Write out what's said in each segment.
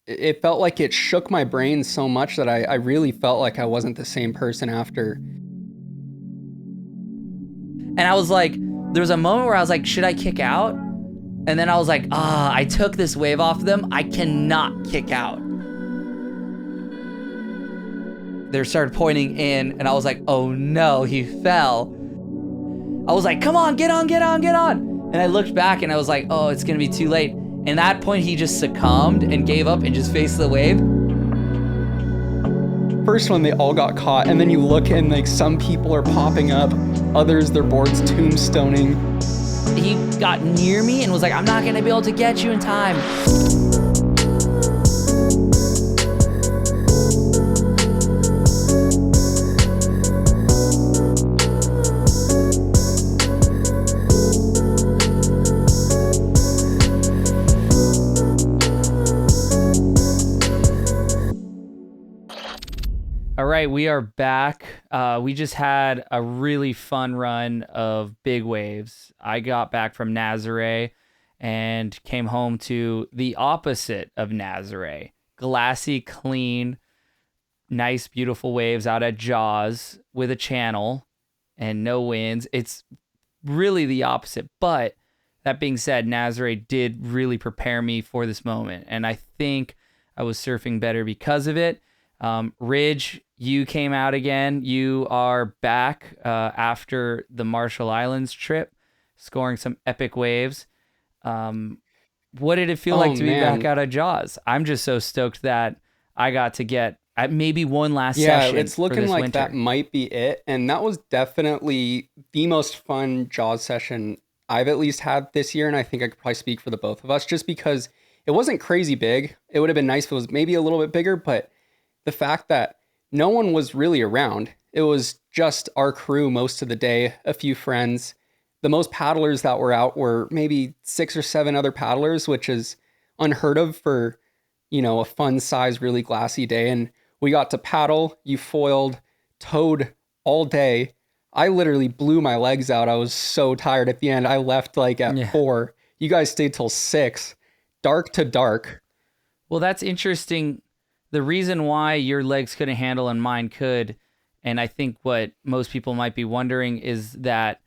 it felt like it shook my brain so much that I really felt like I wasn't the same person after. And I was like, there was a moment where I was like, should I kick out? And then I was like, I took this wave off them. I cannot kick out. They started pointing in, and I was like, oh no, he fell. I was like, come on, get on, get on, get on. And I looked back and I was like, oh, it's gonna be too late. And at that point, he just succumbed and gave up and just faced the wave. First one, they all got caught, and then you look and like some people are popping up, others their boards tombstoning. He got near me and was like, I'm not gonna be able to get you in time. All right, we are back. We just had a really fun run of big waves. I got back from Nazare and came home to the opposite of Nazare. Glassy, clean, nice, beautiful waves out at Jaws with a channel and no winds. It's really the opposite. But that being said, Nazare did really prepare me for this moment. And I think I was surfing better because of it. Ridge, you came out again. You are back after the Marshall Islands trip, scoring some epic waves. What did it feel like to be back out of Jaws? I'm just so stoked that I got to get maybe one last session. Yeah, it's looking like winter. That might be it. And that was definitely the most fun Jaws session I've at least had this year. And I think I could probably speak for the both of us just because it wasn't crazy big. It would have been nice if it was maybe a little bit bigger, but the fact that no one was really around. It was just our crew most of the day, a few friends. The most paddlers that were out were maybe 6 or 7 other paddlers, which is unheard of for, a fun size, really glassy day. And we got to paddle, you foiled, towed all day. I literally blew my legs out. I was so tired at the end. I left like at 4. You guys stayed till 6, dark to dark. Well, that's interesting. The reason why your legs couldn't handle and mine could, and I think what most people might be wondering is that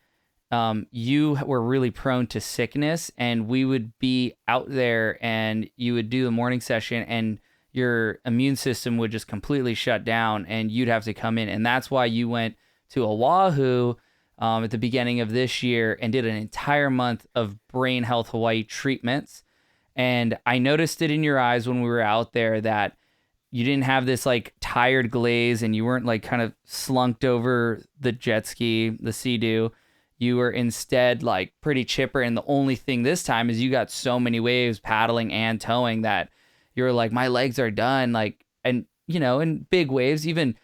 you were really prone to sickness, and we would be out there and you would do the morning session and your immune system would just completely shut down and you'd have to come in. And that's why you went to Oahu at the beginning of this year and did an entire month of Brain Health Hawaii treatments. And I noticed it in your eyes when we were out there that you didn't have this like tired glaze and you weren't like kind of slunked over the jet ski, the Sea-Doo. You were instead like pretty chipper. And the only thing this time is you got so many waves paddling and towing that you were like, my legs are done. Like, and in big waves, even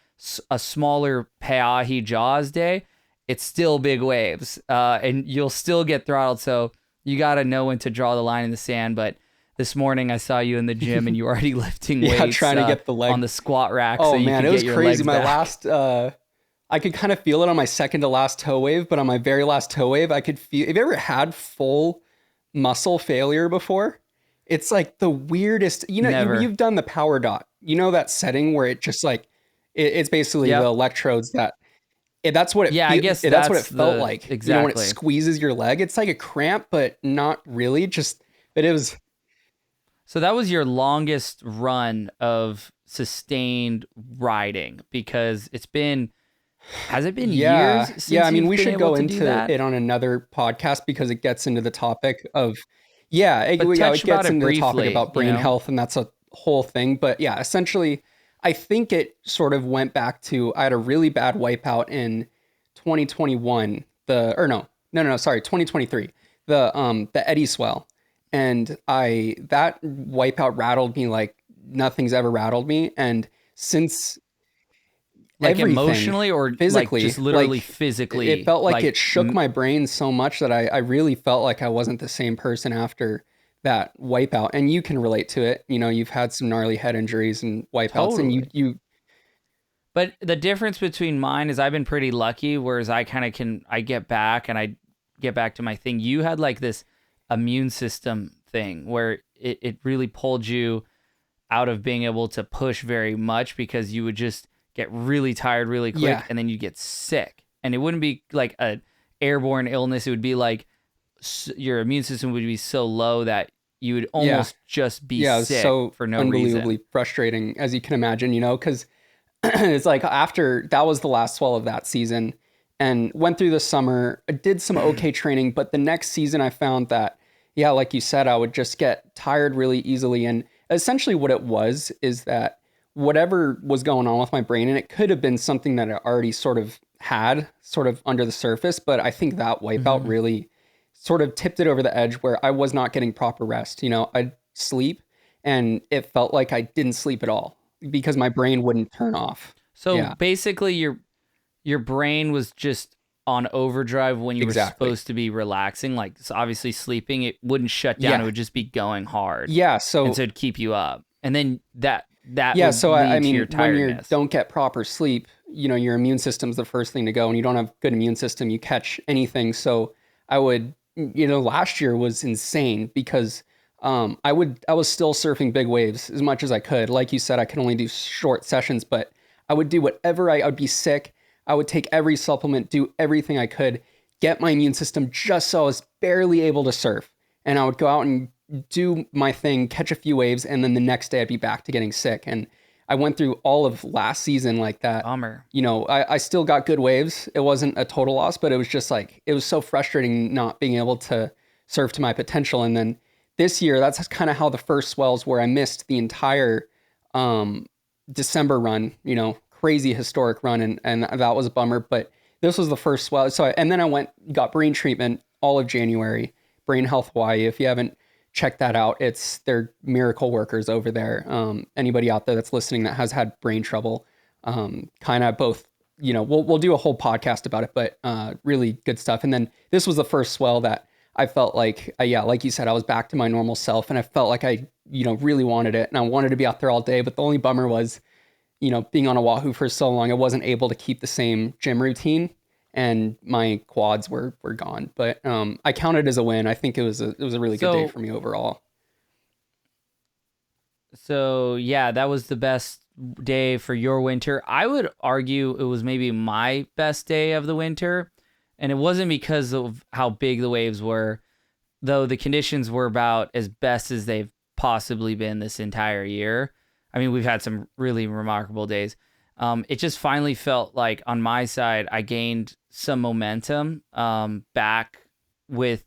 a smaller Pe'ahi Jaws day, it's still big waves and you'll still get throttled. So you got to know when to draw the line in the sand. But this morning I saw you in the gym and you were already lifting weights trying to get the leg on the squat rack. Oh so you man, could it was get your crazy. legs My back. last, I could kind of feel it on my second to last toe wave, but on my very last toe wave, I could feel. Have you ever had full muscle failure before? It's like the weirdest. You've done the power dot. You know that setting where it just like it's basically the electrodes that. That's what it. Yeah, I guess that's what it felt like. Exactly. When it squeezes your leg, it's like a cramp, but not really. But it was. So that was your longest run of sustained riding because has it been years since I mean, you've we been should able go to into do that? it on another podcast because it gets into the topic of, it gets into the topic about brain health, and that's a whole thing. But yeah, essentially, I think it sort of went back to, I had a really bad wipeout in 2021, 2023, the Eddie swell. And that wipeout rattled me like nothing's ever rattled me. And since like emotionally or physically, like just literally physically, it felt like it shook my brain so much that I really felt like I wasn't the same person after that wipeout. And you can relate to it. You've had some gnarly head injuries and wipeouts, totally. and you. But the difference between mine is I've been pretty lucky, whereas I kind of I get back and I get back to my thing. You had like this immune system thing where it really pulled you out of being able to push very much because you would just get really tired really quick Yeah. and then you get sick. And it wouldn't be like a airborne illness. It would be like your immune system would be so low that you would Yeah. almost just be Yeah. It's sick so for no reason. unbelievably frustrating, as you can imagine, because it's like after that was the last swell of that season and went through the summer, I did some okay training, but the next season I found that, yeah, like you said, I would just get tired really easily. And essentially what it was is that whatever was going on with my brain, and it could have been something that I already sort of had sort of under the surface, but I think that wipeout Mhm. really sort of tipped it over the edge where I was not getting proper rest. I'd sleep and it felt like I didn't sleep at all because my brain wouldn't turn off. So Yeah, basically your brain was just on overdrive when you were exactly. supposed to be relaxing, like so obviously sleeping, it wouldn't shut down, it Yeah. would just be going hard. Yeah. And So, so it'd keep you up. And then that yeah. would So, I lead to your mean, when you tiredness. don't get proper sleep, your immune system's the first thing to go, and you don't have good immune system, you catch anything. So, I would, last year was insane because I was still surfing big waves as much as I could. Like you said, I could only do short sessions, but I would do whatever I'd be sick. I would take every supplement, do everything I could, get my immune system just so I was barely able to surf. And I would go out and do my thing, catch a few waves, and then the next day I'd be back to getting sick. And I went through all of last season like that. Bummer. I still got good waves. It wasn't a total loss, but it was just like, it was so frustrating not being able to surf to my potential. And then this year, that's kind of how the first swells where I missed the entire um, December run, crazy historic run. And that was a bummer. But this was the first swell. And then I got brain treatment all of January, Brain Health Hawaii. If you haven't checked that out, they're miracle workers over there. Anybody out there that's listening that has had brain trouble, kind of both, we'll do a whole podcast about it, but really good stuff. And then this was the first swell that I felt like, yeah, like you said, I was back to my normal self, and I felt like I, really wanted it, and I wanted to be out there all day. But the only bummer was, being on Oahu for so long, I wasn't able to keep the same gym routine, and my quads were gone. But I count it as a win. I think it was a really good day So for me overall. so yeah, that was the best day for your winter. I would argue it was maybe my best day of the winter, and it wasn't because of how big the waves were, though the conditions were about as best as they've possibly been this entire year. I mean, we've had some really remarkable days. It just finally felt like on my side, I gained some momentum back with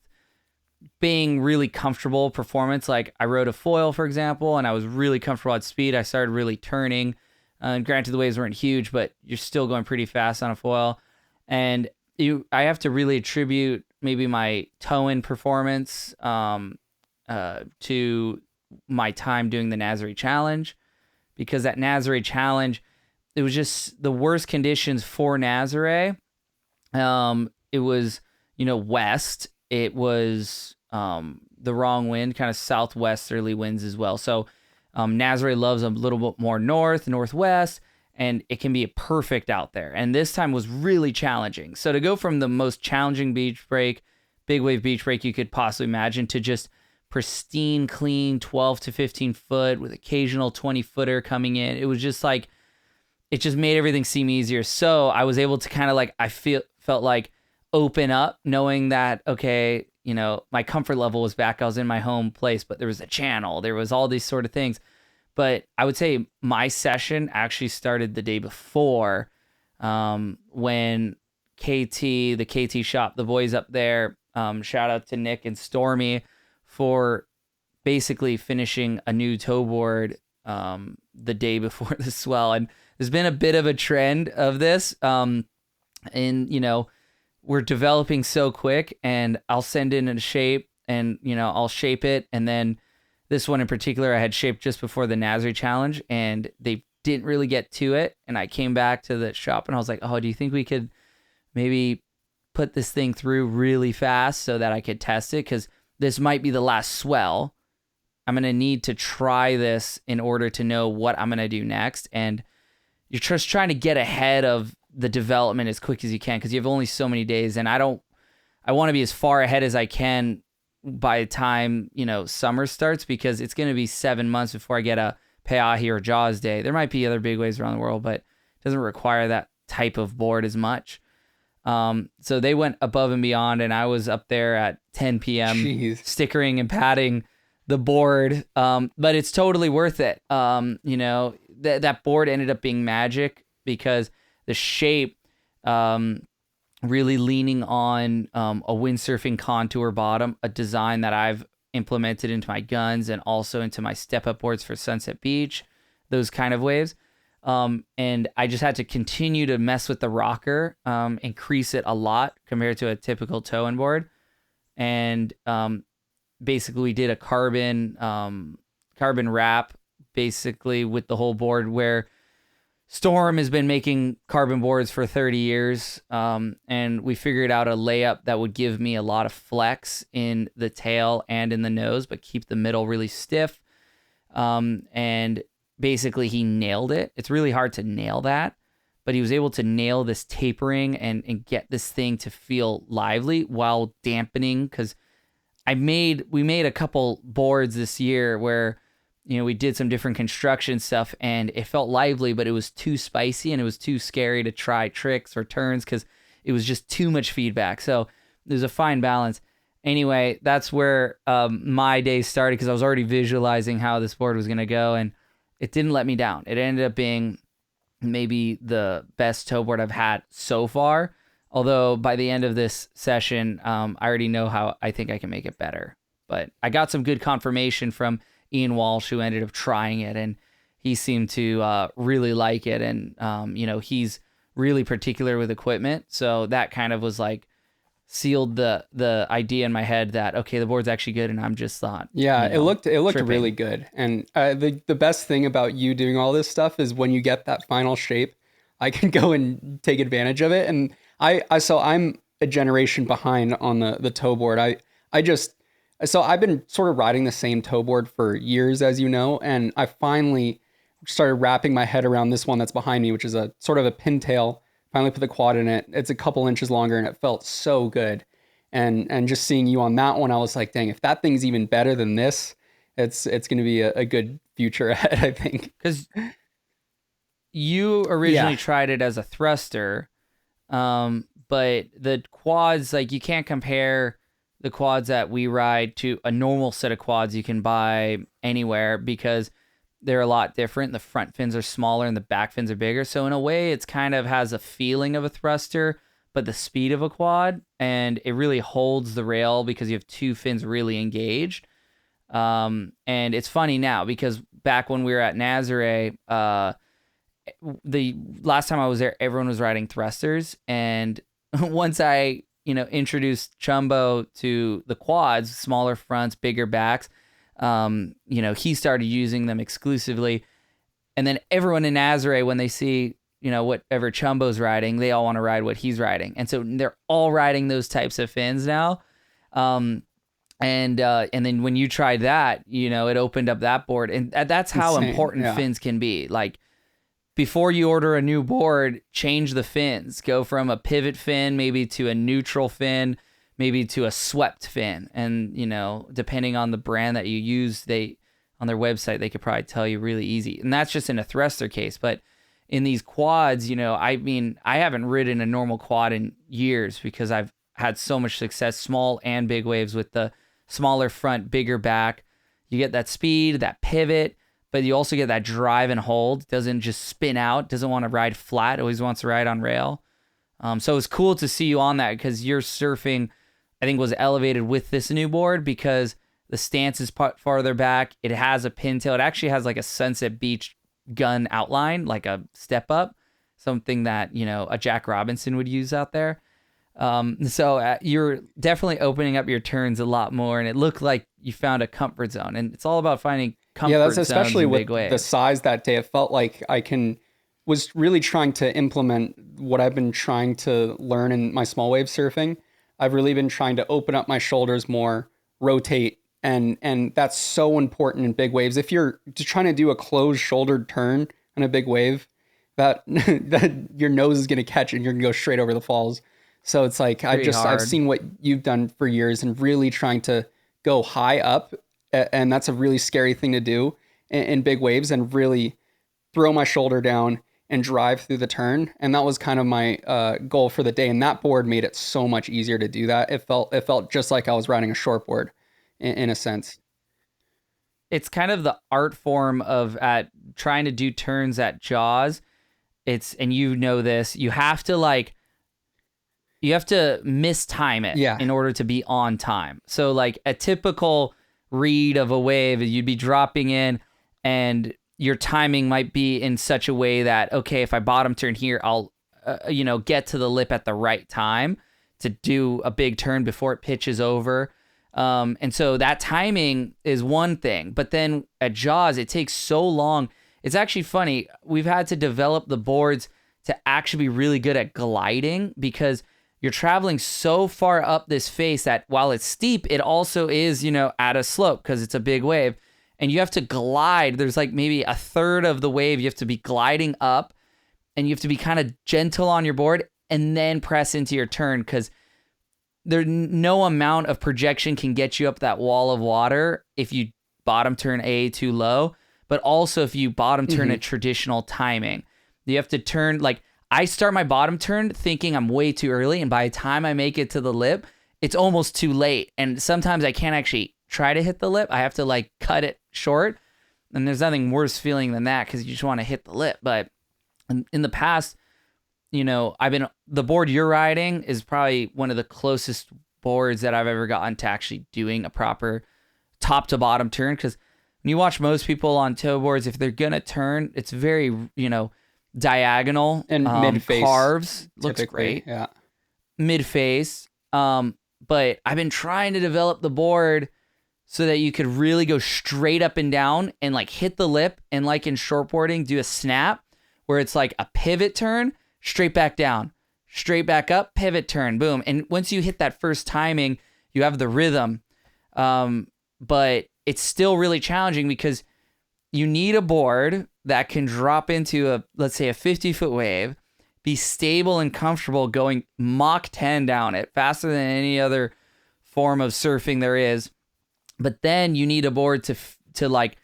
being really comfortable performance. Like I rode a foil, for example, and I was really comfortable at speed. I started really turning. And granted, the waves weren't huge, but you're still going pretty fast on a foil. And I have to really attribute maybe my toe-in performance to my time doing the Nazare Challenge, because that Nazare Challenge, it was just the worst conditions for Nazare. It was, west. It was the wrong wind, kind of southwesterly winds as well. So Nazare loves a little bit more northwest, and it can be perfect out there. And this time was really challenging. So to go from the most challenging beach break, big wave beach break you could possibly imagine, to just pristine, clean 12 to 15 foot with occasional 20 footer coming in, it was just like, it just made everything seem easier. So I was able to kind of like, felt like open up, knowing that, okay, my comfort level was back. I was in my home place, but there was a channel, there was all these sort of things. But I would say my session actually started the day before, when the KT shop, the boys up there, shout out to Nick and Stormy for basically finishing a new toe board the day before the swell. And there's been a bit of a trend of this. And we're developing so quick, and I'll send in a shape, and I'll shape it, and then this one in particular I had shaped just before the Nazare Challenge, and they didn't really get to it, and I came back to the shop and I was like, oh, do you think we could maybe put this thing through really fast so that I could test it, because this might be the last swell. I'm going to need to try this in order to know what I'm going to do next. And you're just trying to get ahead of the development as quick as you can, because you have only so many days, and I want to be as far ahead as I can by the time summer starts, because it's going to be 7 months before I get a Pe'ahi or Jaws Day. There might be other big waves around the world, but it doesn't require that type of board as much. So they went above and beyond, and I was up there at 10 p.m. Jeez. stickering and padding the board. But it's totally worth it. That board ended up being magic because the shape, really leaning on a windsurfing contour bottom, a design that I've implemented into my guns and also into my step-up boards for Sunset Beach, those kind of waves. And I just had to continue to mess with the rocker, increase it a lot compared to a typical tow-in board. And basically we did a carbon wrap basically with the whole board, where Storm has been making carbon boards for 30 years. And we figured out a layup that would give me a lot of flex in the tail and in the nose, but keep the middle really stiff. And basically he nailed it. It's really hard to nail that, but he was able to nail this tapering and get this thing to feel lively while dampening. Cause we made a couple boards this year where, we did some different construction stuff and it felt lively, but it was too spicy and it was too scary to try tricks or turns because it was just too much feedback. So there's a fine balance. Anyway, that's where my day started, because I was already visualizing how this board was going to go, and it didn't let me down. It ended up being maybe the best tow board I've had so far. Although by the end of this session, I already know how I think I can make it better. But I got some good confirmation from Ian Walsh, who ended up trying it, and he seemed to really like it. And, he's really particular with equipment. So that kind of was like sealed the idea in my head that, okay, the board's actually good. And I'm just thought, Yeah, it looked tripping. really good. And the best thing about you doing all this stuff is when you get that final shape, I can go and take advantage of it. And so I'm a generation behind on the tow board. So I've been sort of riding the same tow board for years, as you know, and I finally started wrapping my head around this one that's behind me, which is a sort of a pintail. Finally put the quad in it. It's a couple inches longer and it felt so good. And just seeing you on that one, I was like, dang, if that thing's even better than this, it's going to be a good future ahead, I think. Because you originally tried it as a thruster, but the quads, like, you can't compare the quads that we ride to a normal set of quads you can buy anywhere, because they're a lot different. The front fins are smaller and the back fins are bigger. So in a way, it's kind of has a feeling of a thruster, but the speed of a quad, and it really holds the rail because you have two fins really engaged. And it's funny now because back when we were at Nazare, the last time I was there, everyone was riding thrusters. And once I introduced Chumbo to the quads, smaller fronts, bigger backs, he started using them exclusively. And then everyone in Nazare, when they see, whatever Chumbo's riding, they all want to ride what he's riding. And so they're all riding those types of fins now. And then when you tried that, it opened up that board. And that's how Insane. important fins can be. Like, before you order a new board, change the fins. Go from a pivot fin maybe to a neutral fin, maybe to a swept fin. And, depending on the brand that you use, on their website, they could probably tell you really easy. And that's just in a thruster case. But in these quads, I haven't ridden a normal quad in years because I've had so much success, small and big waves, with the smaller front, bigger back. You get that speed, that pivot, but you also get that drive and hold. Doesn't just spin out, doesn't want to ride flat, always wants to ride on rail. So it's cool to see you on that, because your surfing, I think, was elevated with this new board because the stance is farther back. It has a pintail. It actually has like a Sunset Beach gun outline, like a step up, something that, a Jack Robinson would use out there. So you're definitely opening up your turns a lot more, and it looked like you found a comfort zone. And it's all about finding comfort zones. Yeah, that's especially in with big waves. the size that day. It felt like was really trying to implement what I've been trying to learn in my small wave surfing. I've really been trying to open up my shoulders more, rotate, and that's so important in big waves. If you're just trying to do a closed shouldered turn on a big wave, that your nose is going to catch it and you're going to go straight over the falls. So it's like, I've seen what you've done for years and really trying to go high up, and that's a really scary thing to do. in big waves and really throw my shoulder down and drive through the turn. And that was kind of my goal for the day. And that board made it so much easier to do that. It felt just like I was riding a shortboard in a sense. It's kind of the art form of at trying to do turns at Jaws. It's, and you know this, you have to mistime it Yeah. in order to be on time. So like a typical read of a wave, you'd be dropping in and your timing might be in such a way that, okay, if I bottom turn here, I'll, get to the lip at the right time to do a big turn before it pitches over. And so that timing is one thing, but then at Jaws, it takes so long. It's actually funny. We've had to develop the boards to actually be really good at gliding because you're traveling so far up this face that while it's steep, it also is, at a slope because it's a big wave. And you have to glide. There's like maybe a third of the wave you have to be gliding up, and you have to be kind of gentle on your board and then press into your turn because there's no amount of projection can get you up that wall of water if you bottom turn too low, but also if you bottom turn at traditional timing. You have to turn, like I start my bottom turn thinking I'm way too early, and by the time I make it to the lip, it's almost too late. And sometimes I can't actually try to hit the lip. I have to like cut it short. And there's nothing worse feeling than that because you just want to hit the lip. But in the past, the board you're riding is probably one of the closest boards that I've ever gotten to actually doing a proper top to bottom turn. Because when you watch most people on tow boards, if they're going to turn, it's very, diagonal And mid-face carves. Looks great. Yeah. Mid-face. But I've been trying to develop the board so that you could really go straight up and down and like hit the lip and like in shortboarding, do a snap where it's like a pivot turn, straight back down, straight back up, pivot turn, boom. And once you hit that first timing, you have the rhythm. But it's still really challenging because you need a board that can drop into let's say a 50-foot wave, be stable and comfortable going Mach 10 down it faster than any other form of surfing there is. But then you need a board to like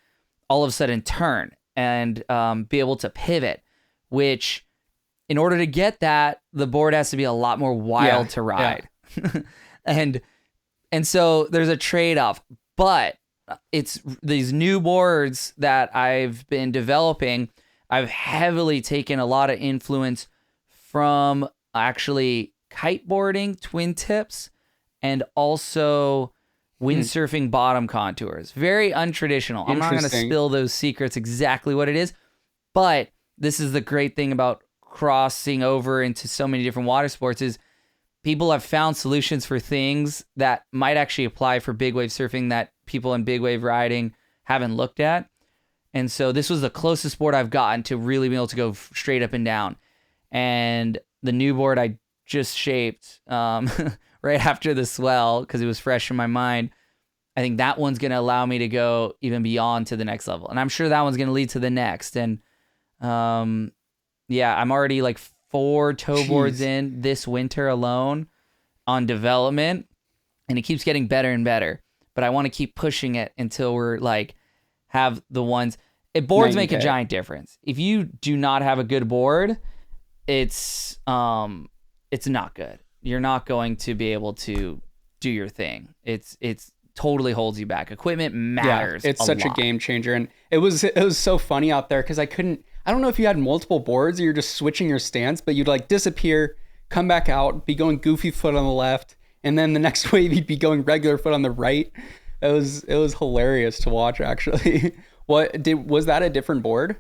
all of a sudden turn and be able to pivot, which in order to get that, the board has to be a lot more wild to ride. Yeah. And so there's a trade-off, but it's these new boards that I've been developing. I've heavily taken a lot of influence from actually kiteboarding, twin tips, and also windsurfing bottom contours. Very untraditional. I'm not going to spill those secrets exactly what it is, but this is the great thing about crossing over into so many different water sports is people have found solutions for things that might actually apply for big wave surfing that people in big wave riding haven't looked at. And so this was the closest board I've gotten to really being able to go straight up and down. And the new board I just shaped right after the swell because it was fresh in my mind. I think that one's going to allow me to go even beyond to the next level. And I'm sure that one's going to lead to the next. And I'm already like 4 tow boards in this winter alone on development, and it keeps getting better and better. But I want to keep pushing it until we're like have the ones. Boards make a giant difference. If you do not have a good board, it's not good. You're not going to be able to do your thing. It's totally holds you back. Equipment matters. Yeah, it's such a game changer, and it was so funny out there because I don't know if you had multiple boards or you're just switching your stance, but you'd like disappear, come back out, be going goofy foot on the left, and then the next wave you'd be going regular foot on the right. It was hilarious to watch actually. Was that a different board?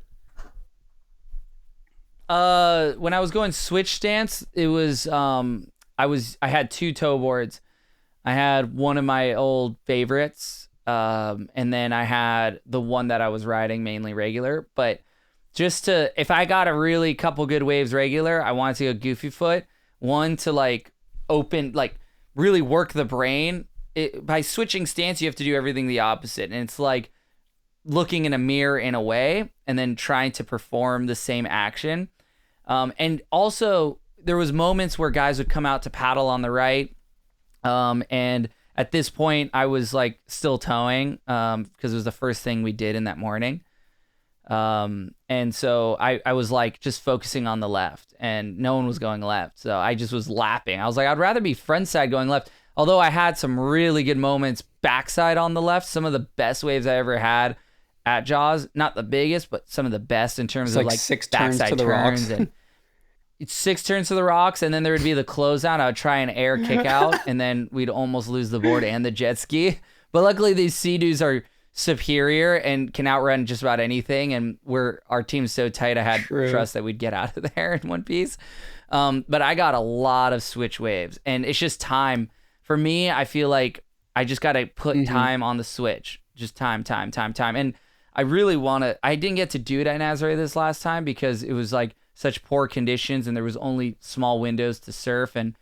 When I was going switch stance, it was I had 2 tow boards. I had one of my old favorites, and then I had the one that I was riding mainly regular. But if I got a really couple good waves regular, I wanted to go goofy foot. One to like open, like really work the brain. By switching stance, you have to do everything the opposite, and it's like looking in a mirror in a way, and then trying to perform the same action. And also, there was moments where guys would come out to paddle on the right. And at this point, I was like still towing because it was the first thing we did in that morning. And so I was like just focusing on the left, and no one was going left. So I just was lapping. I was like, I'd rather be front side going left. Although I had some really good moments backside on the left, some of the best waves I ever had at Jaws. Not the biggest, but some of the best in terms It's of like like 6 turns backside to the rocks. and it's 6 turns to the rocks, and then there would be the closeout. I would try an air kick out, and then we'd almost lose the board and the jet ski. But luckily, these Sea-Doos are superior and can outrun just about anything. And our team's so tight, I had trust that we'd get out of there in one piece. But I got a lot of switch waves, and it's just time. For me, I feel like I just got to put time on the switch. Just time. And I really want to. I didn't get to do it at Nazare this last time because it was like such poor conditions and there was only small windows to surf. And,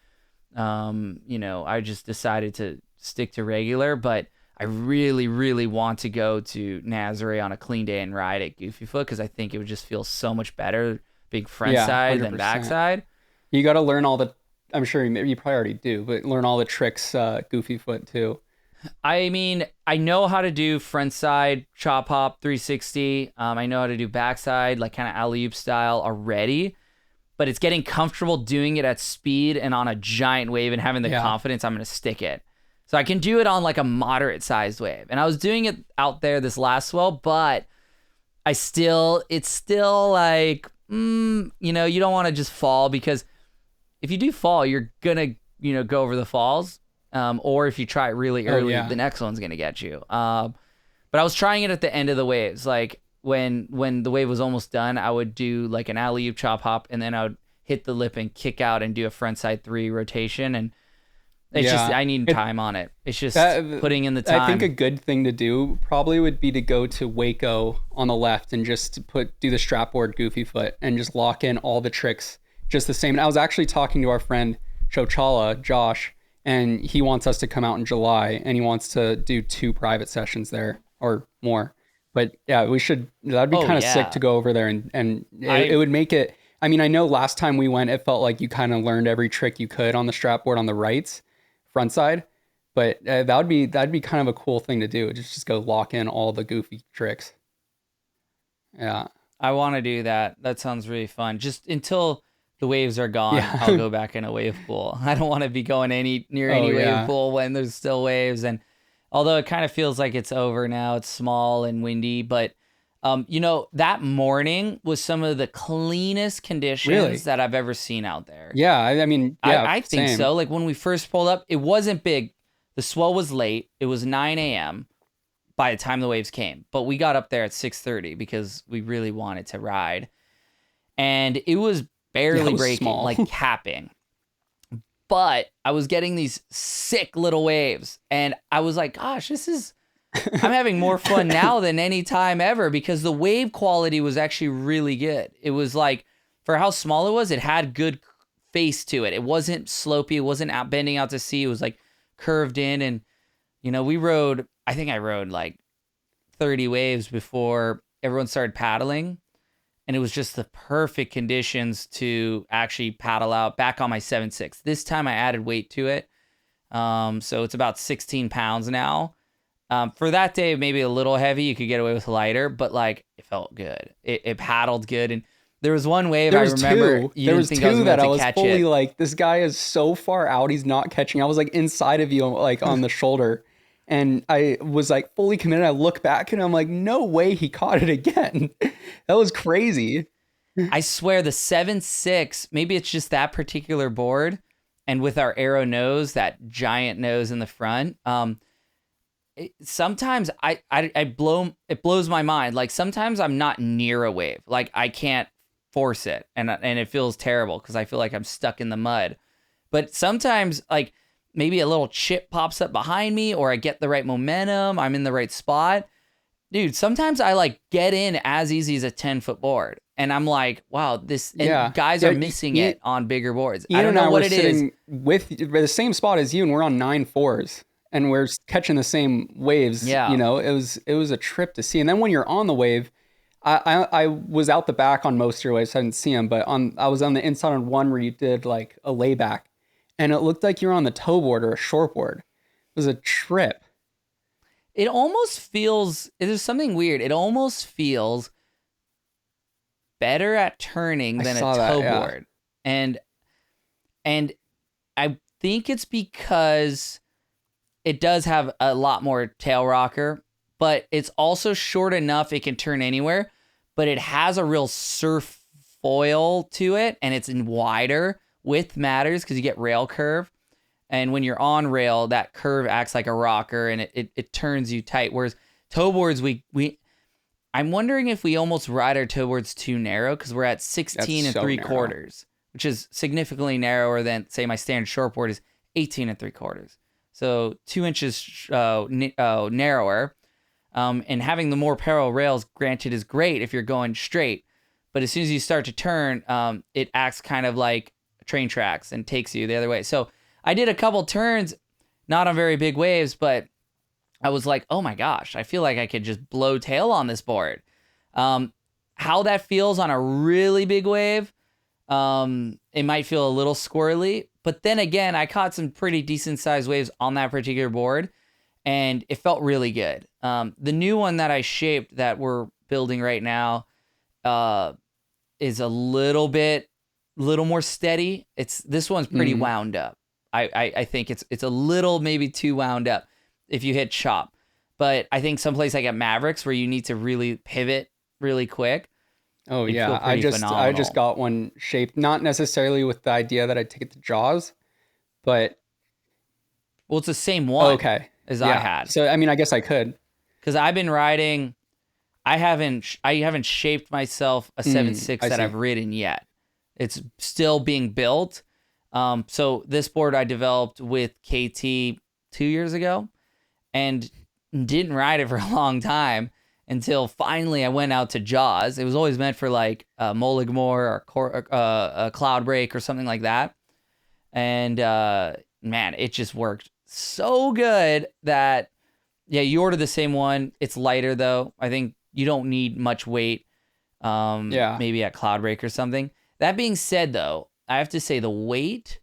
I just decided to stick to regular. But I really, really want to go to Nazare on a clean day and ride at Goofy Foot because I think it would just feel so much better being front side 100%. than backside. You got to learn all the, I'm sure you probably already do, but learn all the tricks Goofy Foot too. I mean, I know how to do front side, chop hop, 360. I know how to do backside, like kind of alley-oop style already, but it's getting comfortable doing it at speed and on a giant wave and having the confidence I'm going to stick it. So I can do it on like a moderate sized wave. And I was doing it out there this last swell, but it's still like, you don't want to just fall because if you do fall, you're going to, go over the falls. Or if you try it really early, the next one's going to get you. But I was trying it at the end of the waves. Like when the wave was almost done, I would do like an alley-oop chop hop, and then I would hit the lip and kick out and do a front side 3 rotation. And it's just, I need time on it. It's just putting in the time. I think a good thing to do probably would be to go to Waco on the left and just do the strapboard Goofy Foot and just lock in all the tricks just the same. And I was actually talking to our friend Chochala, Josh, and he wants us to come out in July, and he wants to do 2 private sessions there or more. But yeah, we should. That'd be kind of sick to go over there, and it would make it. I mean, I know last time we went, it felt like you kind of learned every trick you could on the strapboard on the rights, front side. But that'd be kind of a cool thing to do. Just go lock in all the goofy tricks. Yeah, I want to do that. That sounds really fun. Just until the waves are gone, I'll go back in a wave pool. I don't want to be going near any wave pool when there's still waves. And although it kind of feels like it's over now, it's small and windy, but that morning was some of the cleanest conditions that I've ever seen out there. Yeah, I mean, I think so. Like when we first pulled up, it wasn't big. The swell was late. It was 9 a.m. by the time the waves came, but we got up there at 6:30 because we really wanted to ride. And it was barely breaking, small. Like capping. But I was getting these sick little waves. And I was like, gosh, I'm having more fun now than any time ever because the wave quality was actually really good. It was like, for how small it was, it had good face to it. It wasn't slopey. It wasn't bending out to sea. It was like curved in. And, I think I rode like 30 waves before everyone started paddling. And it was just the perfect conditions to actually paddle out back on my 7.6. This time I added weight to it. So it's about 16 pounds now. For that day, maybe a little heavy. You could get away with lighter, but like it felt good. It paddled good. And there was one wave I remember. There was two that I was fully like, this guy is so far out. He's not catching. I was like inside of you, like on the shoulder. And I was like fully committed. I look back and I'm like, no way he caught it again. That was crazy. I swear the 7.6, maybe it's just that particular board. And with our arrow nose, that giant nose in the front. Sometimes it blows my mind. Like sometimes I'm not near a wave. Like I can't force it. And it feels terrible because I feel like I'm stuck in the mud. But sometimes like, maybe a little chip pops up behind me or I get the right momentum. I'm in the right spot. Dude, sometimes I like get in as easy as a 10-foot board. And I'm like, wow, guys are missing it on bigger boards. I don't know what it is. With the same spot as you and we're on 9.4s and we're catching the same waves. Yeah. It was a trip to see. And then when you're on the wave, I was out the back on most of your waves. I didn't see them, but I was on the inside on one where you did like a layback. And it looked like you were on the tow board or a shortboard. It was a trip. It almost feels, there's something weird. It almost feels better at turning than a tow board. And I think it's because it does have a lot more tail rocker, but it's also short enough it can turn anywhere, but it has a real surf foil to it, and it's in wider. Width matters because you get rail curve. And when you're on rail, that curve acts like a rocker and it turns you tight. Whereas tow boards, I'm wondering if we almost ride our tow boards too narrow because we're at 16 and 3/4, which is significantly narrower than, say, my standard shortboard is 18 and 3/4. So 2 inches narrower. And having the more parallel rails, granted, is great if you're going straight. But as soon as you start to turn, it acts kind of like train tracks and takes you the other way. So I did a couple turns, not on very big waves, but I was like, oh my gosh, I feel like I could just blow tail on this board. How that feels on a really big wave, it might feel a little squirrely. But then again, I caught some pretty decent sized waves on that particular board, and it felt really good. The new one that I shaped that we're building right now is a little more steady. This one's pretty wound up. I think it's a little maybe too wound up if you hit chop. But I think someplace like at Mavericks where you need to really pivot really quick. Oh yeah, I just got one shaped, not necessarily with the idea that I'd take it to Jaws, but it's the same one as I had. So I mean, I guess I could. Because I've been riding, I haven't shaped myself a 7.6 that I've ridden yet. It's still being built. So this board I developed with KT 2 years ago and didn't ride it for a long time until finally I went out to Jaws. It was always meant for like a Mulligmore or a Cloud Break or something like that. And man, it just worked so good that, yeah, you order the same one. It's lighter though. I think you don't need much weight. Maybe at Cloud Break or something. That being said though, I have to say the weight,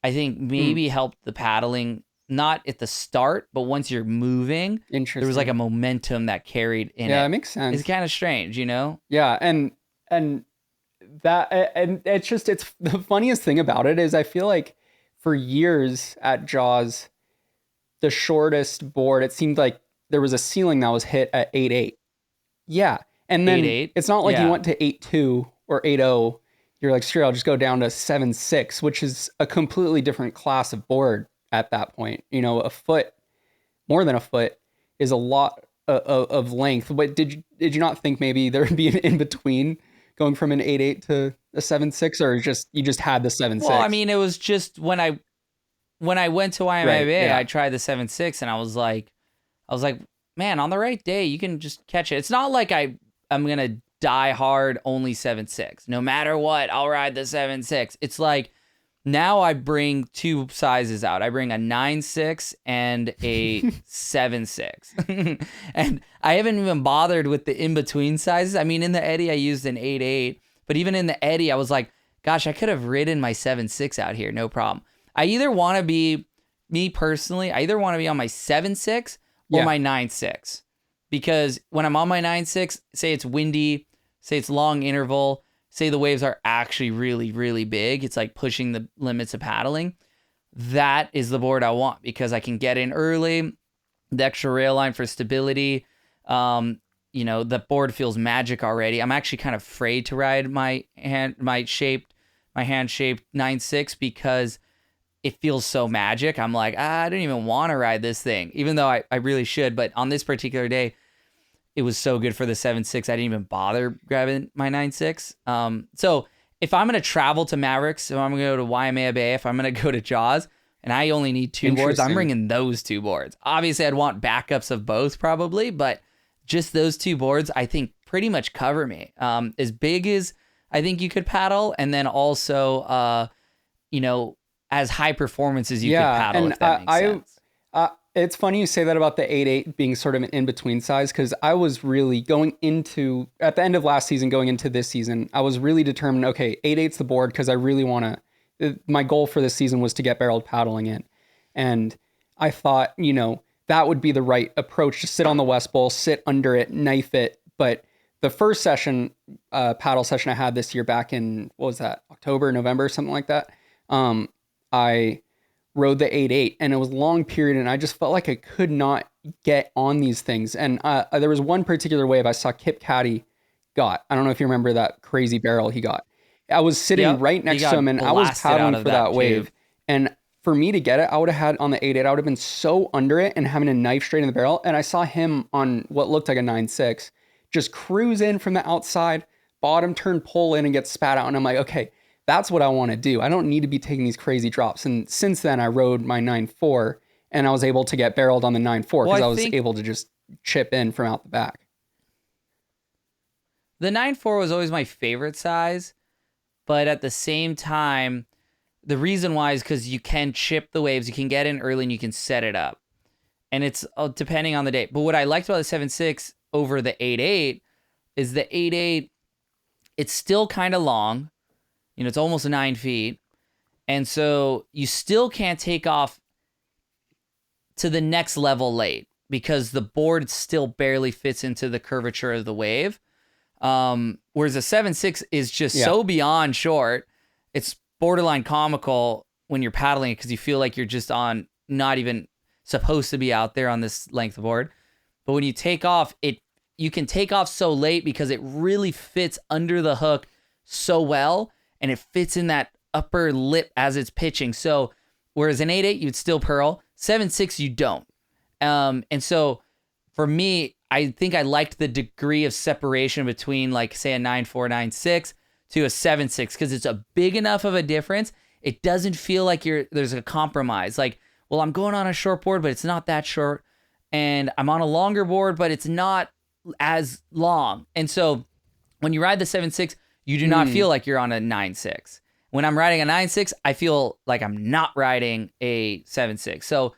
I think maybe helped the paddling, not at the start, but once you're moving, there was like a momentum that carried in it. Yeah, that makes sense. It's kind of strange, you know? Yeah, and it's the funniest thing about it is I feel like for years at Jaws, the shortest board, it seemed like there was a ceiling that was hit at 8.8. Yeah, and then 8.8? It's not like you went to 8.2 or 8.0. You're like, sure, I'll just go down to 7.6, which is a completely different class of board at that point. You know, a foot, more than a foot, is a lot of length. But did you not think maybe there would be an in between going from an 8.8 to a 7.6, or you just had the 7.6? Well, I mean, it was just when I went to YMIA, I tried the 7.6, and I was like, man, on the right day, you can just catch it. It's not like I'm gonna die hard only 7.6. No matter what, I'll ride the 7.6. It's like now I bring two sizes out. I bring a 9.6 and a 7.6. And I haven't even bothered with the in-between sizes. I mean, in the Eddy, I used an 8.8. But even in the Eddy, I was like, gosh, I could have ridden my 7.6 out here. No problem. I either want to be, me personally, I either want to be on my 7.6 or my 9.6. Because when I'm on my 9.6, say it's windy, say it's long interval, say the waves are actually really, really big, it's like pushing the limits of paddling, that is the board I want because I can get in early, the extra rail line for stability. You know, the board feels magic already. I'm actually kind of afraid to ride my hand-shaped 9.6 because it feels so magic. I'm like, I don't even want to ride this thing, even though I really should. But on this particular day, it was so good for the 7.6. I didn't even bother grabbing my 9.6. So if I'm going to travel to Mavericks, if I'm going to go to Waimea Bay, if I'm going to go to Jaws, and I only need two boards, I'm bringing those two boards. Obviously, I'd want backups of both probably, but just those two boards, I think pretty much cover me. As big as I think you could paddle, and then also, you know, as high performance as you could paddle, if that makes sense. It's funny you say that about the 8.8 being sort of an in-between size, because I was really going into, at the end of last season, going into this season, I was really determined, okay, 8.8's the board, because I really want to, my goal for this season was to get barreled paddling in. And I thought, you know, that would be the right approach, to sit on the West Bowl, sit under it, knife it. But the first session, paddle session I had this year back in, what was that, October, November, something like that. I rode the 8.8 and it was a long period and I just felt like I could not get on these things. And there was one particular wave I saw Kip Caddy got. I don't know if you remember that crazy barrel he got. I was sitting Yep. right He next to got him and I was blasted out paddling of for that that tube. wave. And for me to get it, I would have had on the 8.8, I would have been so under it and having a knife straight in the barrel. And I saw him on what looked like a 9.6 just cruise in from the outside, bottom turn, pull in and get spat out. And I'm like, okay, that's what I want to do. I don't need to be taking these crazy drops. And since then I rode my 9.4 and I was able to get barreled on the 9.4 because I was able to just chip in from out the back. The 9.4 was always my favorite size, but at the same time, the reason why is because you can chip the waves, you can get in early and you can set it up. And it's depending on the day. But what I liked about the 7.6 over the 8.8 is the 8.8, it's still kind of long. You know, it's almost 9 feet. And so you still can't take off to the next level late because the board still barely fits into the curvature of the wave. Whereas a 7.6 is just so beyond short. It's borderline comical when you're paddling it because you feel like you're just on, not even supposed to be out there on this length of board. But when you take off, you can take off so late because it really fits under the hook so well, and it fits in that upper lip as it's pitching. So whereas an 8.8 you'd still pearl, 7.6 you don't. And so for me, I think I liked the degree of separation between, like, say, a 9.4, 9.6 to a 7.6 because it's a big enough of a difference. It doesn't feel like there's a compromise. Like, well, I'm going on a short board, but it's not that short. And I'm on a longer board, but it's not as long. And so when you ride the 7.6, you do not feel like you're on a 9.6. When I'm riding a 9.6, I feel like I'm not riding a 7.6. So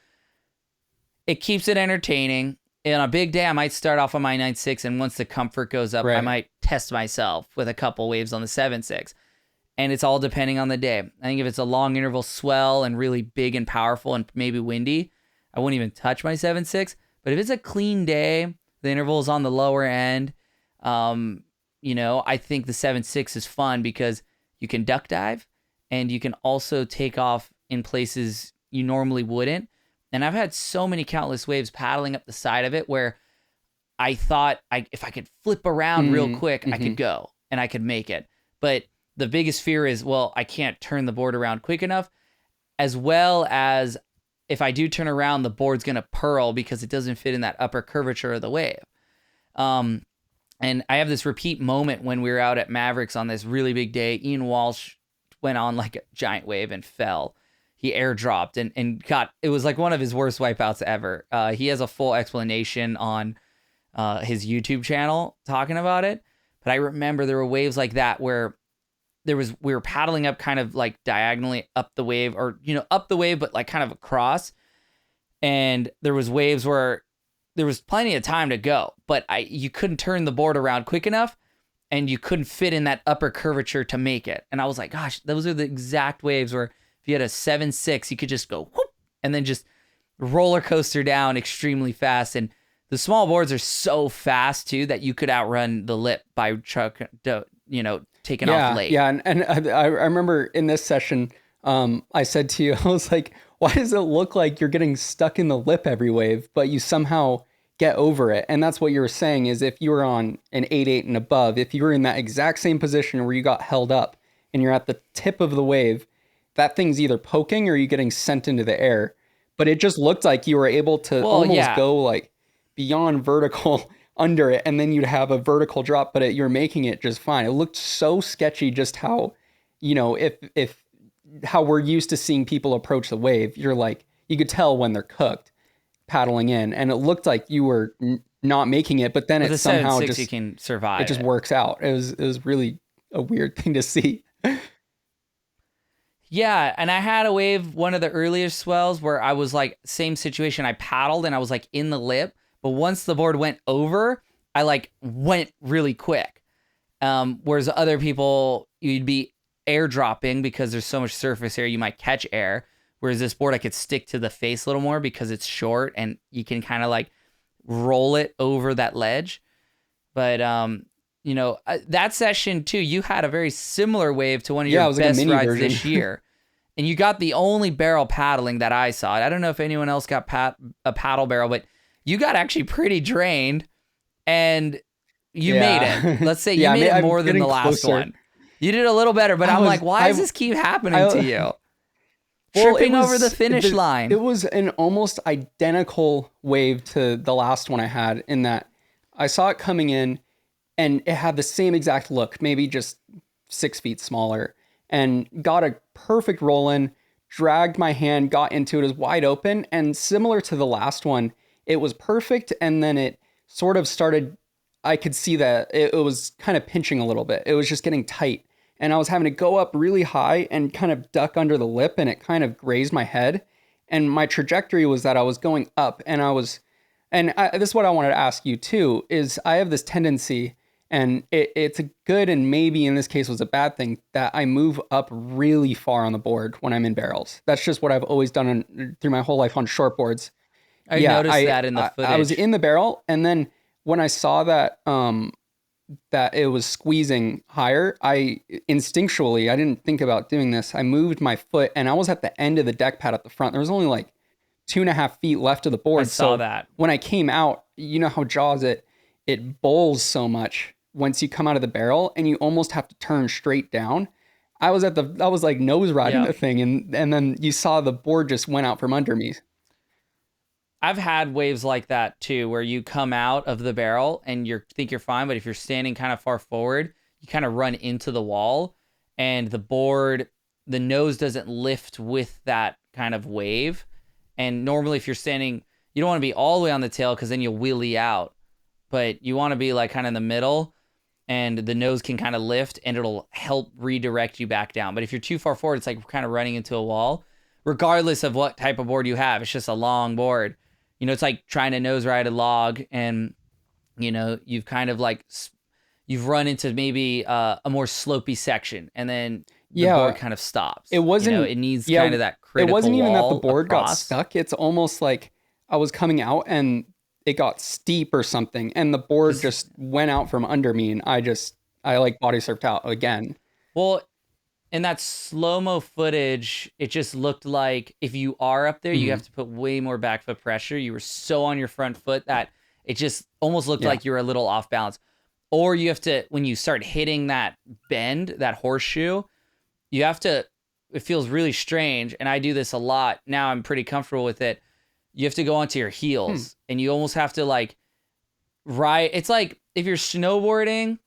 it keeps it entertaining. On a big day, I might start off on my 9.6, and once the comfort goes up, I might test myself with a couple waves on the 7.6. And it's all depending on the day. I think if it's a long interval swell and really big and powerful and maybe windy, I wouldn't even touch my 7.6. But if it's a clean day, the interval is on the lower end, you know, I think the 7.6 is fun because you can duck dive and you can also take off in places you normally wouldn't. And I've had so many countless waves paddling up the side of it where I thought if I could flip around real quick, I could go and I could make it. But the biggest fear is, well, I can't turn the board around quick enough, as well as if I do turn around, the board's going to pearl because it doesn't fit in that upper curvature of the wave. And I have this repeat moment when we were out at Mavericks on this really big day. Ian Walsh went on like a giant wave and fell. He airdropped and it was like one of his worst wipeouts ever. He has a full explanation on his YouTube channel talking about it. But I remember there were waves like that where we were paddling up kind of like diagonally up the wave, or, you know, up the wave, but like kind of across. And there was waves where there was plenty of time to go, but you couldn't turn the board around quick enough and you couldn't fit in that upper curvature to make it. And I was like, gosh, those are the exact waves where if you had a 7.6, you could just go whoop and then just roller coaster down extremely fast. And the small boards are so fast too that you could outrun the lip by taking off late. Yeah, and I remember in this session, I said to you, I was like, why does it look like you're getting stuck in the lip every wave, but you somehow get over it? And that's what you were saying is if you were on an 8.8 and above, if you were in that exact same position where you got held up and you're at the tip of the wave, that thing's either poking or you getting sent into the air. But it just looked like you were able to go like beyond vertical under it, and then you'd have a vertical drop, but you're making it just fine. It looked so sketchy just how, you know, if how we're used to seeing people approach the wave, you're like, you could tell when they're cooked paddling in, and it looked like you were not making it, but then it somehow just, you can survive. It just works out. It was really a weird thing to see. Yeah, and I had a wave, one of the earliest swells, where I was like, same situation. I paddled and I was like in the lip, but once the board went over, I like went really quick. Whereas other people, you'd be airdropping because there's so much surface area, you might catch air. Whereas this board, I could stick to the face a little more because it's short and you can kind of like roll it over that ledge. But that session too, you had a very similar wave to one of Yeah, your it was like a best mini rides version. this year. And you got the only barrel paddling that I saw. I don't know if anyone else got a paddle barrel, but you got actually pretty drained and you made it. Yeah. Let's say you Yeah, made it I'm more than getting the last closer. one. You did a little better, but I I'm was like, why does this keep happening to I you? well, Tripping over the finish it line. was an almost identical wave to the last one I had, in that I saw it coming in and it had the same exact look, maybe just 6 feet smaller, and got a perfect roll in, dragged my hand, got into it as wide open. And similar to the last one, it was perfect. And then it sort of started, I could see that it was kind of pinching a little bit. It was just getting tight. And I was having to go up really high and kind of duck under the lip, and it kind of grazed my head. And my trajectory was that I was going up, and this is what I wanted to ask you too, is I have this tendency, and it's a good, and maybe in this case was a bad thing, that I move up really far on the board when I'm in barrels. That's just what I've always done through my whole life on shortboards. I Yeah, noticed that in the I was footage. in the barrel, and then when I saw that that it was squeezing higher, I instinctually, I didn't think about doing this. I moved my foot, and I was at the end of the deck pad at the front. There was only like 2.5 feet left of the I board. saw So that. when I came out, you know how Jaws, it bowls so much once you come out of the barrel, and you almost have to turn straight down. I was like nose riding Yeah. the thing, and then you saw the board just went out from under me. I've had waves like that too, where you come out of the barrel and you think you're fine, but if you're standing kind of far forward, you kind of run into the wall, and the nose doesn't lift with that kind of wave. And normally, if you're standing, you don't want to be all the way on the tail because then you'll wheelie out, but you want to be like kind of in the middle, and the nose can kind of lift and it'll help redirect you back down. But if you're too far forward, it's like kind of running into a wall, regardless of what type of board you have. It's just a long board. It's like trying to nose ride a log, and you've kind of like you've run into maybe a more slopey section, and then the board Yeah, kind of stops. it wasn't. It needs kind Yeah, of that it critical wasn't even that the wall board got across. stuck. It's almost like I was coming out and it got steep or something, and the board Just just went out from under me, and I like body surfed out again. well, in that slow-mo footage, it just looked like if you are up there, you Mhm. have to put way more back foot pressure. You were so on your front foot that it just almost looked Yeah. like you were a little off balance. Or you have to, when you start hitting that bend, that horseshoe, you have to, it feels really strange. And I do this a lot. Now I'm pretty comfortable with it. You have to go onto your Hmm. heels, and you almost have to like ride. It's like if you're snowboarding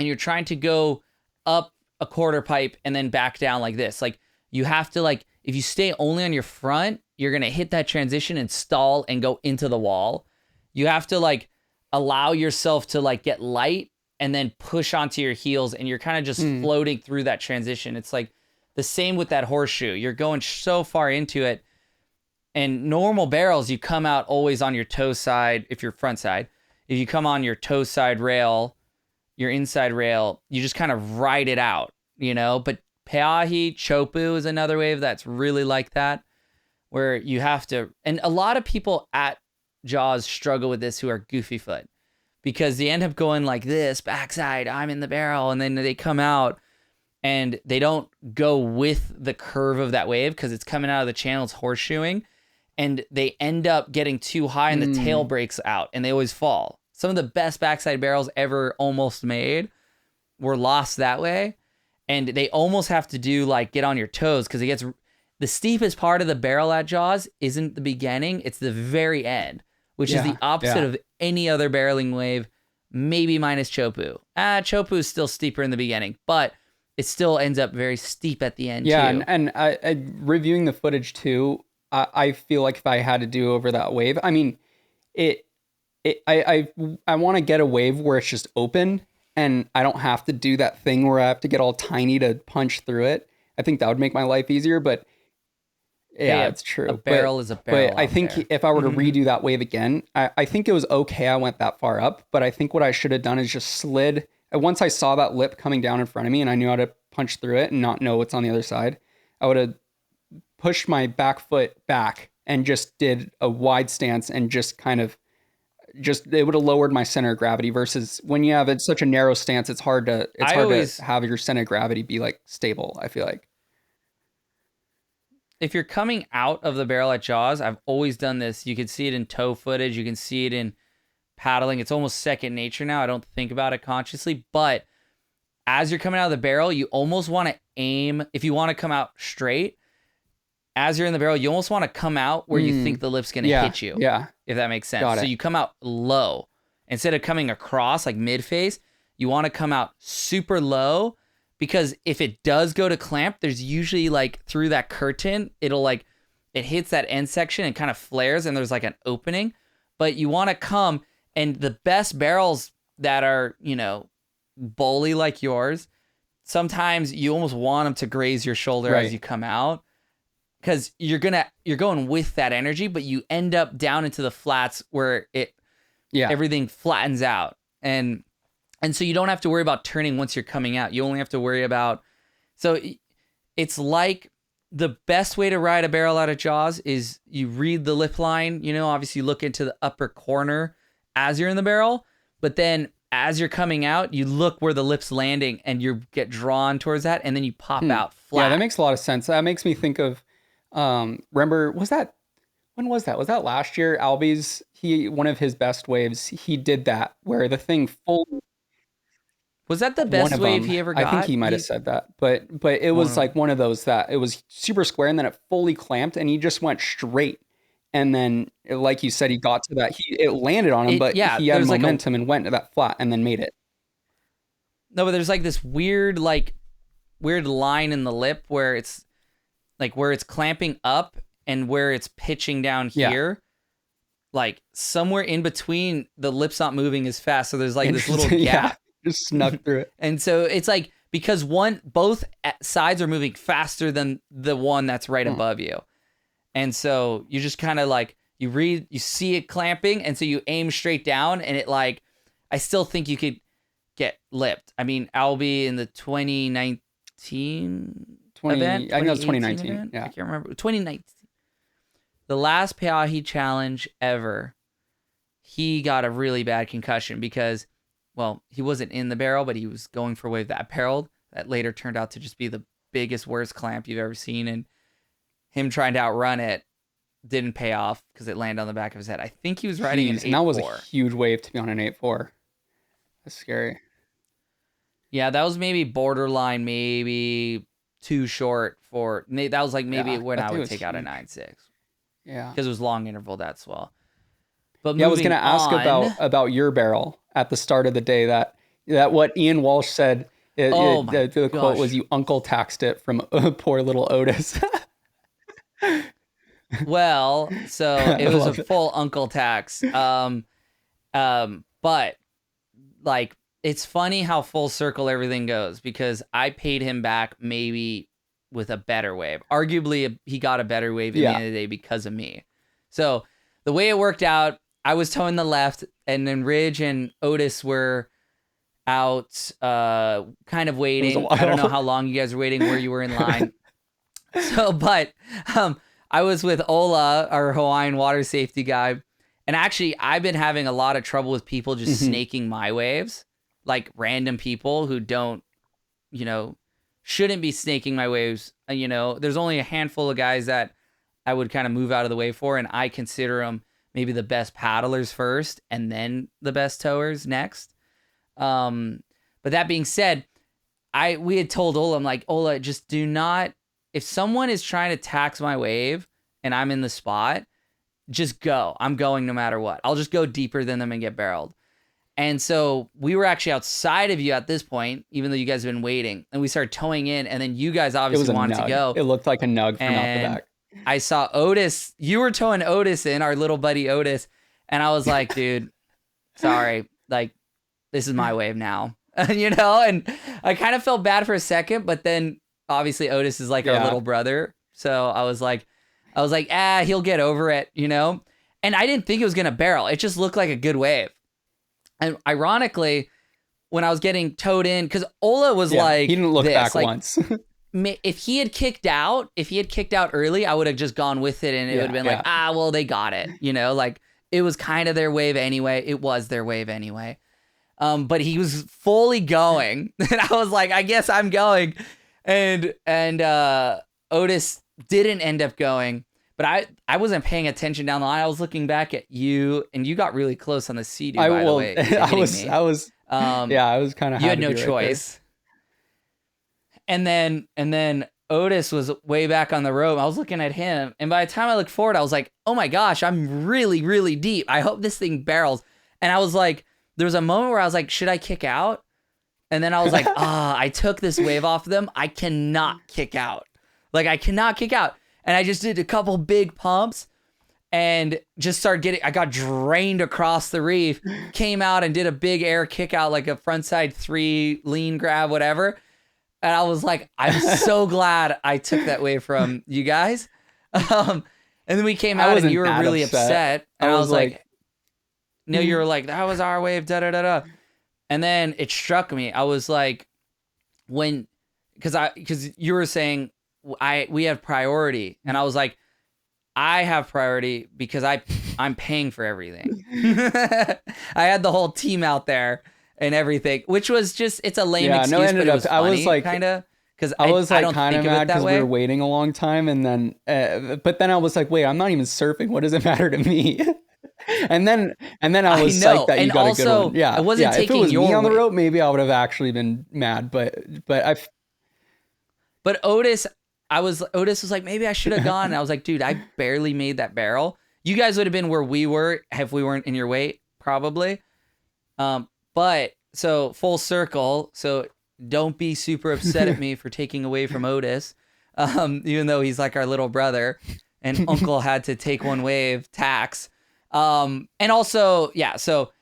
and you're trying to go up a quarter pipe and then back down like this. Like you have to like, if you stay only on your front, you're going to hit that transition and stall and go into the wall. You have to like allow yourself to like get light and then push onto your heels, and you're kind of just Hmm. floating through that transition. It's like the same with that horseshoe. You're going so far into it, and normal barrels, you come out always on your toe side. If you're front side, if you come on your toe side rail, your inside rail, you just kind of ride it out. But Peahi, Chopu is another wave that's really like that, where you have to, and a lot of people at Jaws struggle with this who are goofy foot, because they end up going like this, backside, I'm in the barrel, and then they come out and they don't go with the curve of that wave because it's coming out of the channel, it's horseshoeing, and they end up getting too high and the tail Hmm. breaks out and they always fall. Some of the best backside barrels ever almost made were lost that way. And they almost have to do like get on your toes, because it gets the steepest part of the barrel at Jaws isn't the beginning, it's the very end, which is the Yeah. opposite Yeah. of any other barreling wave, maybe minus Chopu. Chopu is still steeper in the beginning, but it still ends up very steep at the end Yeah. too. And I reviewing the footage too, I feel like if I had to do over that wave, I mean, it I want to get a wave where it's just open and I don't have to do that thing where I have to get all tiny to punch through it. I think that would make my life easier, but Hey, yeah, it's a true. barrel is a But barrel I out think there. if I were to redo that wave again, I think it was okay I went that far up, but I think what I should have done is just slid. Once I saw that lip coming down in front of me and I knew how to punch through it and not know what's on the other side, I would have pushed my back foot back and just did a wide stance and just kind of just it would have lowered my center of gravity versus when you have it such a narrow stance, it's hard to I always, have your center of gravity be like stable, I feel like. if you're coming out of the barrel at Jaws, I've always done this. You can see it in tow footage. You can see it in paddling. It's almost second nature now. I don't think about it consciously, but as you're coming out of the barrel, you almost want to aim. If you want to come out straight, as you're in the barrel, you almost want to come out where you think the lip's going to hit you. Yeah. If that makes sense. Got it. So you come out low. Instead of coming across like mid-face, you want to come out super low, because if it does go to clamp, there's usually like through that curtain, it'll like, it hits that end section and kind of flares and there's like an opening. But you want to come, and the best barrels that are, you know, bully like yours, sometimes you almost want them to graze your shoulder as you come out, because you're going with that energy, but you end up down into the flats where everything flattens out, and so you don't have to worry about turning once you're coming out. You only have to worry about, so it's like the best way to ride a barrel out of Jaws is you read the lip line, you know, obviously you look into the upper corner as you're in the barrel, but then as you're coming out, you look where the lip's landing and you get drawn towards that, and then you pop out flat. Yeah, that makes a lot of sense. That makes me think of, remember, when was that? Was that last year? Albie's, one of his best waves, he did that where the thing fully. Was that the best wave he ever got? I think he might have said that, but it was like one of those that it was super square and then it fully clamped and he just went straight. And then, like you said, he got to that. It landed on him, but he had momentum and went to that flat and then made it. No, but there's like this weird line in the lip where it's like where it's clamping up and where it's pitching down here. Like somewhere in between, the lip's not moving as fast. So there's like this little gap. Just snuck through it. And so it's like, because both sides are moving faster than the one that's right above you. And so you just kind of like, you see it clamping, and so you aim straight down, and it like, I still think you could get lipped. I mean, Albie in the 2019 event? I think it was 2019. Event? Yeah. I can't remember. 2019. The last Peahi challenge ever, he got a really bad concussion because, well, he wasn't in the barrel, but he was going for a wave that barreled. That later turned out to just be the biggest, worst clamp you've ever seen. And him trying to outrun it didn't pay off because it landed on the back of his head. I think he was riding an 8.4. And that was a huge wave to be on an 8.4. That's scary. Yeah, that was maybe borderline, maybe too short for... That was like maybe when I would take out a 9.6. Yeah. Because it was long interval, that swell. But I was going to ask about your barrel at the start of the day, that what Ian Walsh said, the quote was, you uncle taxed it from poor little Otis. Well, so it was a full uncle tax. But like, it's funny how full circle everything goes, because I paid him back maybe with a better wave. Arguably, he got a better wave at the end of the day because of me. So the way it worked out, I was towing the left, and then Ridge and Otis were out, kind of waiting. I don't know how long you guys were waiting, where you were in line. So, but I was with Ola, our Hawaiian water safety guy, and actually, I've been having a lot of trouble with people just snaking my waves, like random people who don't, shouldn't be snaking my waves. There's only a handful of guys that I would kind of move out of the way for, and I consider them maybe the best paddlers first and then the best towers next. But that being said, we had told Ola, I'm like, Ola, just do not, if someone is trying to tax my wave and I'm in the spot, just go. I'm going no matter what. I'll just go deeper than them and get barreled. And so we were actually outside of you at this point, even though you guys have been waiting, and we started towing in, and then you guys obviously wanted to go. It looked like a nug from out the back. I saw Otis. You were towing Otis in, our little buddy Otis. And I was like, dude, sorry. Like, this is my wave now. And I kind of felt bad for a second, but then obviously Otis is like our little brother. So I was like, he'll get over it, And I didn't think it was going to barrel. It just looked like a good wave. And ironically, when I was getting towed in, because Ola was like, he didn't look back once. If he had kicked out early, I would have just gone with it, and it would have been like, well, they got it, like it was kind of their wave anyway. It was their wave anyway. But he was fully going, and I was like, I guess I'm going. And Otis didn't end up going, but I wasn't paying attention down the line. I was looking back at you, and you got really close on the sea-doo, by the way. I was kind of. You had no choice. And then Otis was way back on the rope. I was looking at him, and by the time I looked forward, I was like, oh my gosh, I'm really, really deep. I hope this thing barrels. And I was like, there was a moment where I was like, should I kick out? And then I was like, I took this wave off of them. I cannot kick out. Like, I cannot kick out. And I just did a couple big pumps and just I got drained across the reef, came out and did a big air kick out, like a frontside 3 lean grab, whatever. And I was like, I'm so glad I took that wave from you guys. And then we came out and you were really upset. And I was like, no, you were like, that was our wave, da da da da. And then it struck me. I was like, because you were saying we have priority, and I was like, I have priority because I'm paying for everything. I had the whole team out there and everything, which was just, it's a lame excuse, but it was funny, I was like, kind of. Because I was like kind of mad because we were waiting a long time, and then, but then I was like, wait, I'm not even surfing. What does it matter to me? and then I was psyched that you got also, a good one. Yeah, I wasn't taking if it was your me on the weight. rope, maybe I would have actually been mad. But Otis was like, maybe I should have gone. And I was like, dude, I barely made that barrel. You guys would have been where we were if we weren't in your weight, probably. But so full circle. So don't be super upset at me for taking away from Otis, even though he's like our little brother, and Uncle had to take one wave tax. And also, yeah. So,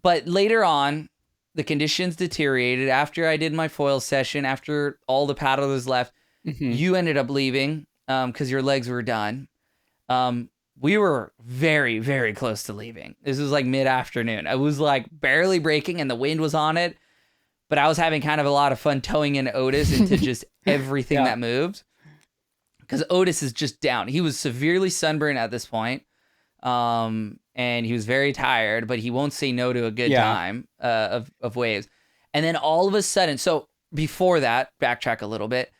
but later on, the conditions deteriorated after I did my foil session. After all the paddlers left, you ended up leaving because your legs were done. We were very, very close to leaving. This was like mid-afternoon. I was like barely breaking and the wind was on it, but I was having kind of a lot of fun towing in Otis into just everything that moved. Because Otis is just down. He was severely sunburned at this point, and he was very tired, but he won't say no to a good time of waves. And then all of a sudden, so before that, backtrack a little bit,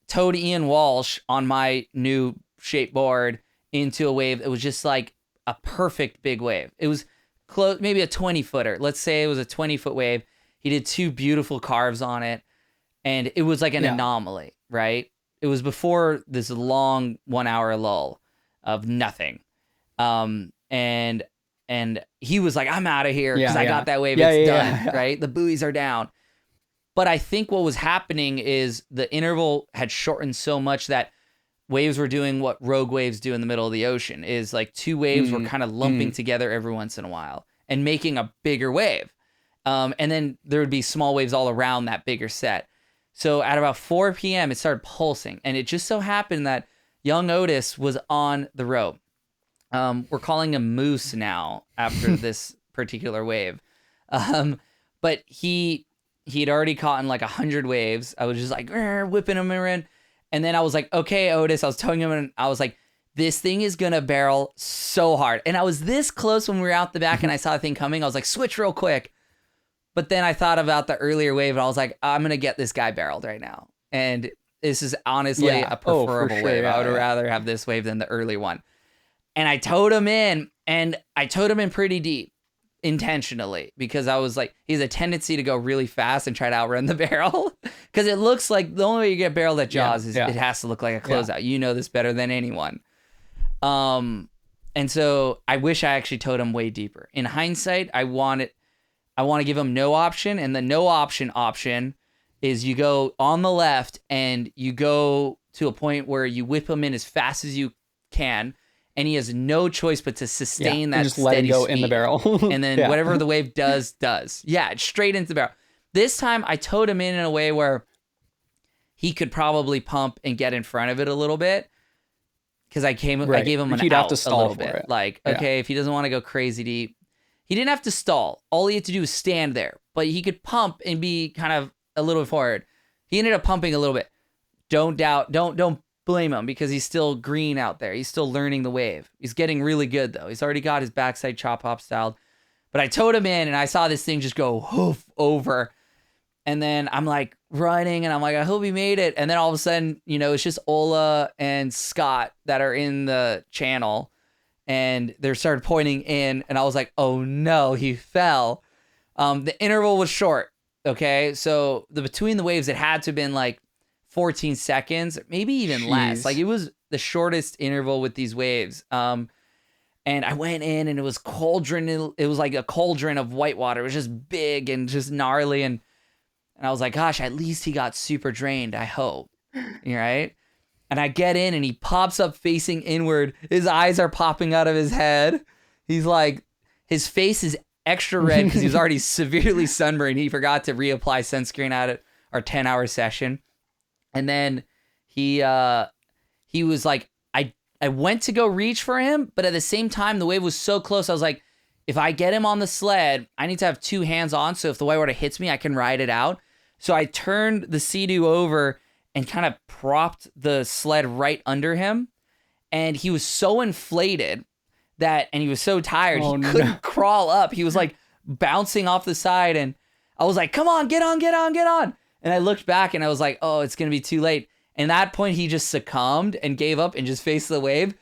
towed Ian Walsh on my new shape board into a wave. It was just like a perfect big wave. It was close, maybe a 20-footer. Let's say it was a 20-foot wave. He did 2 beautiful carves on it, and it was like an anomaly, right? It was before this long 1-hour lull of nothing. And he was like, I'm out of here because I got that wave. It's done, right? The buoys are down. But I think what was happening is the interval had shortened so much that waves were doing what rogue waves do in the middle of the ocean, is like 2 waves were kind of lumping together every once in a while and making a bigger wave. And then there would be small waves all around that bigger set. So at about 4 p.m., it started pulsing. And it just so happened that young Otis was on the rope. We're calling him Moose now after this particular wave. But he'd already caught in like 100 waves. I was just like whipping him around. And then I was like, okay, Otis. I was towing him, and I was like, this thing is going to barrel so hard. And I was this close when we were out the back and I saw the thing coming. I was like, switch real quick. But then I thought about the earlier wave, and I was like, I'm going to get this guy barreled right now. And this is honestly a preferable wave. I would rather have this wave than the early one. And I towed him in, and I towed him in pretty deep intentionally, because I was like, he has a tendency to go really fast and try to outrun the barrel. Because it looks like the only way you get barreled at Jaws is it has to look like a closeout. You know this better than anyone. And so I wish I actually towed him way deeper. In hindsight, I want to give him no option, and the no option is you go on the left and you go to a point where you whip him in as fast as you can, and he has no choice but to sustain that just steady let it go speed. in the barrel. And then whatever the wave does. Yeah, straight into the barrel. This time I towed him in a way where he could probably pump and get in front of it a little bit, because I gave him an out a little bit. It. Like, okay, if he doesn't want to go crazy deep, he didn't have to stall. All he had to do was stand there, but he could pump and be kind of a little forward. He ended up pumping a little bit. Don't blame him because he's still green out there. He's still learning the wave. He's getting really good though. He's already got his backside chop hop styled. But I towed him in and I saw this thing just go hoof over. And then I'm like running and I'm like, I hope he made it. And then all of a sudden, you know, it's just Ola and Scott that are in the channel. And they started pointing in and I was like, oh no, he fell. The interval was short. Okay. So between the waves, it had to have been like 14 seconds, maybe even less. Like it was the shortest interval with these waves. And I went in and it was cauldron. It was like a cauldron of white water. It was just big and just gnarly. And I was like, gosh, at least he got super drained. I hope. Right. And I get in and he pops up facing inward. His eyes are popping out of his head. He's like, his face is extra red because he was already severely sunburned. He forgot to reapply sunscreen at our 10-hour session. And then he was like, I went to go reach for him, but at the same time, the wave was so close. I was like, if I get him on the sled, I need to have two hands on. So if the whitewater hits me, I can ride it out. So I turned the Sea-Doo over and kind of propped the sled right under him. And he was so inflated and he was so tired, he couldn't crawl up. He was like bouncing off the side. And I was like, come on, get on, get on, get on. And I looked back and I was like, oh, it's going to be too late. And at that point, he just succumbed and gave up and just faced the wave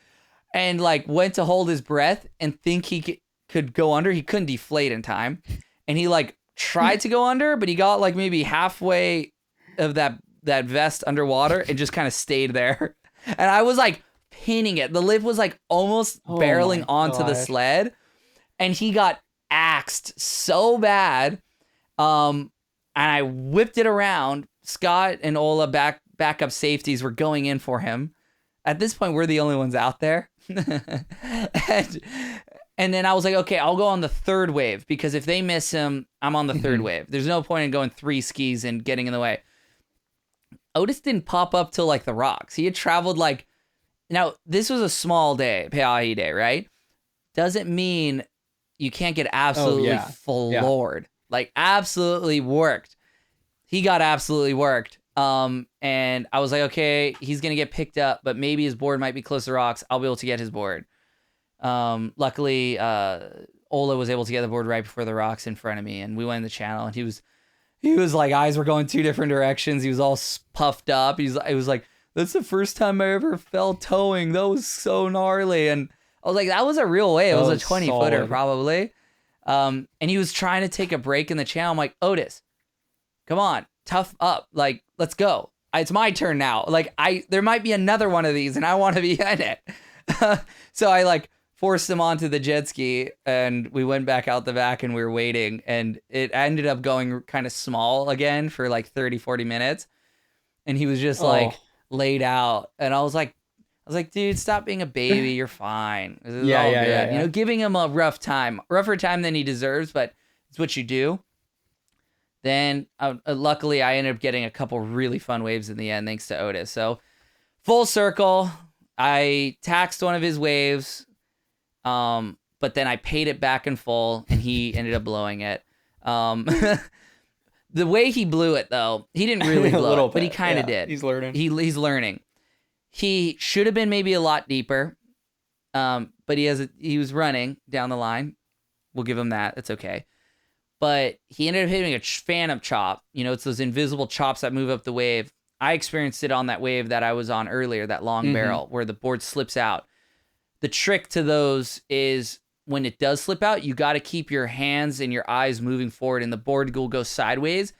and like went to hold his breath and think he could go under. He couldn't deflate in time. And he like tried to go under, but he got like maybe halfway of that vest underwater and just kind of stayed there. And I was like pinning it. The lift was like almost barreling onto the sled. And he got axed so bad. And I whipped it around. Scott and Ola backup safeties were going in for him. At this point, we're the only ones out there. and then I was like, okay, I'll go on the third wave because if they miss him, I'm on the third wave. There's no point in going 3 skis and getting in the way. Otis didn't pop up till like the rocks. He had traveled like, now this was a small day, Pe'ahi Day, right? Doesn't mean you can't get absolutely floored. Yeah. Like absolutely worked. He got absolutely worked. And I was like, okay, he's going to get picked up, but maybe his board might be close to rocks. I'll be able to get his board. Luckily, Ola was able to get the board right before the rocks in front of me, and we went in the channel, and he was like, eyes were going 2 different directions. He was all puffed up. It was like, that's the first time I ever fell towing. That was so gnarly. And I was like, that was a real wave. It was a 20 footer probably. And he was trying to take a break in the channel. I'm like, Otis, come on, tough up. Like, let's go. It's my turn now. Like there might be another one of these and I want to be in it. So I like forced him onto the jet ski and we went back out the back and we were waiting and it ended up going kind of small again for like 30, 40 minutes. And he was just like laid out. And I was like, dude, stop being a baby. You're fine. This is all good. You know, giving him a rougher time than he deserves, but it's what you do. Then luckily I ended up getting a couple really fun waves in the end, thanks to Otis. So full circle, I taxed one of his waves, but then I paid it back in full and he ended up blowing it. The way he blew it though, he didn't really blow it, but he kind of did. He's learning. He's learning. He should have been maybe a lot deeper, but he was running down the line. We'll give him that. It's okay. But he ended up hitting a phantom chop. You know, it's those invisible chops that move up the wave. I experienced it on that wave that I was on earlier, that long barrel, where the board slips out. The trick to those is when it does slip out, you got to keep your hands and your eyes moving forward, and the board will go sideways.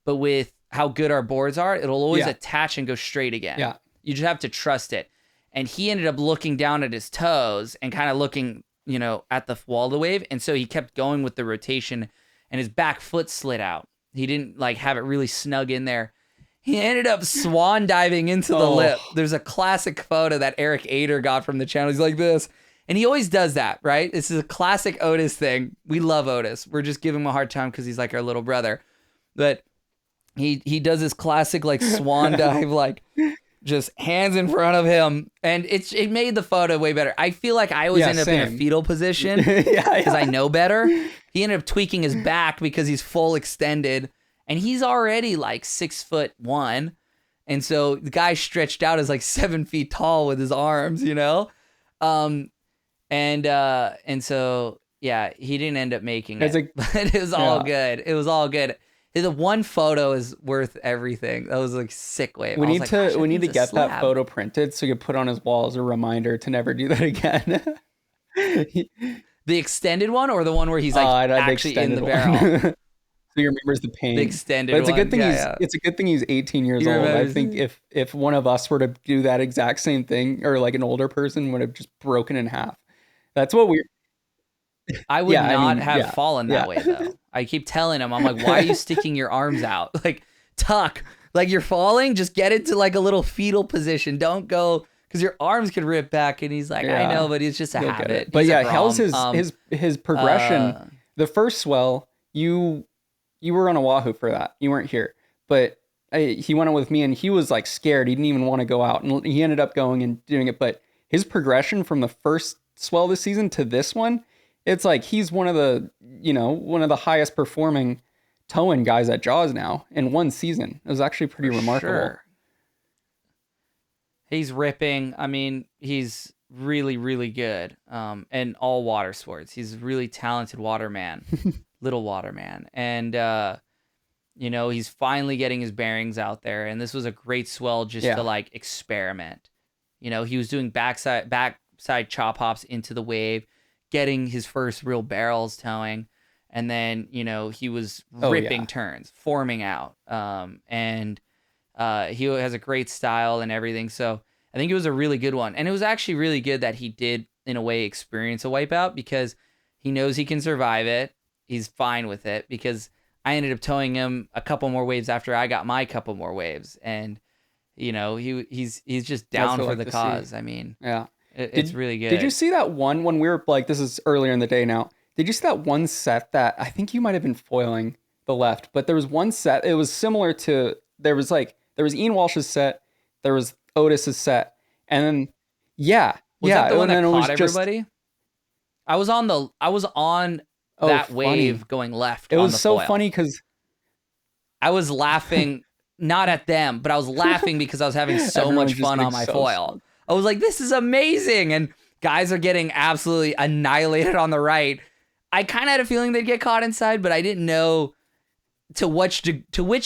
But with how good our boards are, it'll always attach and go straight again. Yeah. You just have to trust it. And he ended up looking down at his toes and kind of looking, you know, at the wall of the wave. And so he kept going with the rotation and his back foot slid out. He didn't like have it really snug in there. He ended up swan diving into the lip. There's a classic photo that Eric Ader got from the channel. He's like this. And he always does that, right? This is a classic Otis thing. We love Otis. We're just giving him a hard time because he's like our little brother. But he does this classic like swan dive, like just hands in front of him. And it made the photo way better. I feel like I always end up in a fetal position because I know better. He ended up tweaking his back because he's full extended and he's already like 6'1". And so the guy stretched out as like 7 feet tall with his arms, you know? Um, and so, yeah, he didn't end up making It's it, like, but it was all good. It was all good. The one photo is worth everything. That was like sick wave. I was like, gosh, that we need to thing's a get that slab. photo printed so you can put on his wall as a reminder to never do that again. The extended one or the one where he's like actually in the one. barrel? So he remembers the pain. The extended but it's one. a good thing Yeah. it's a good thing he's 18 years He old. I remembers think it. if one of us were to do that exact same thing, or like an older person would have just broken in half. That's what we I would yeah, I not mean, have yeah, fallen yeah. that way though. I keep telling him, I'm like, why are you sticking your arms out? Like, tuck. Like you're falling, just get into like a little fetal position. Don't go because your arms could rip back. And he's like, I Yeah. know, but it's just a You'll get habit. it. But He's a yeah, Grom. hell's his progression. The first swell, you were on Oahu for that. You weren't here, but he went on with me, and he was like scared. He didn't even want to go out, and he ended up going and doing it. But his progression from the first swell this season to this one, it's like he's one of the highest performing towing guys at Jaws now in one season. It was actually pretty remarkable. Sure. He's ripping. I mean, he's really, really good. In all water sports, he's a really talented waterman, little waterman, and he's finally getting his bearings out there. And this was a great swell just to like experiment. He was doing backside chop hops into the wave, getting his first real barrels towing, and then he was ripping turns, forming out, and he has a great style and everything. So I think it was a really good one. And it was actually really good that he did, in a way, experience a wipeout because he knows he can survive it. He's fine with it because I ended up towing him a couple more waves after I got my couple more waves. And, he's just down for the cause. I mean, it's really good. Did you see that one when we were like, this is earlier in the day now. Did you see that one set that I think you might have been foiling the left, but there was one set, it was similar to, there was Ian Walsh's set, there was Otis's set, and then was that the one that it caught everybody? I was on that wave going left. It on was the so foil. funny because I was laughing not at them, but I was laughing because I was having so much fun on my foil. I was like, this is amazing, and guys are getting absolutely annihilated on the right. I kind of had a feeling they'd get caught inside, but I didn't know to which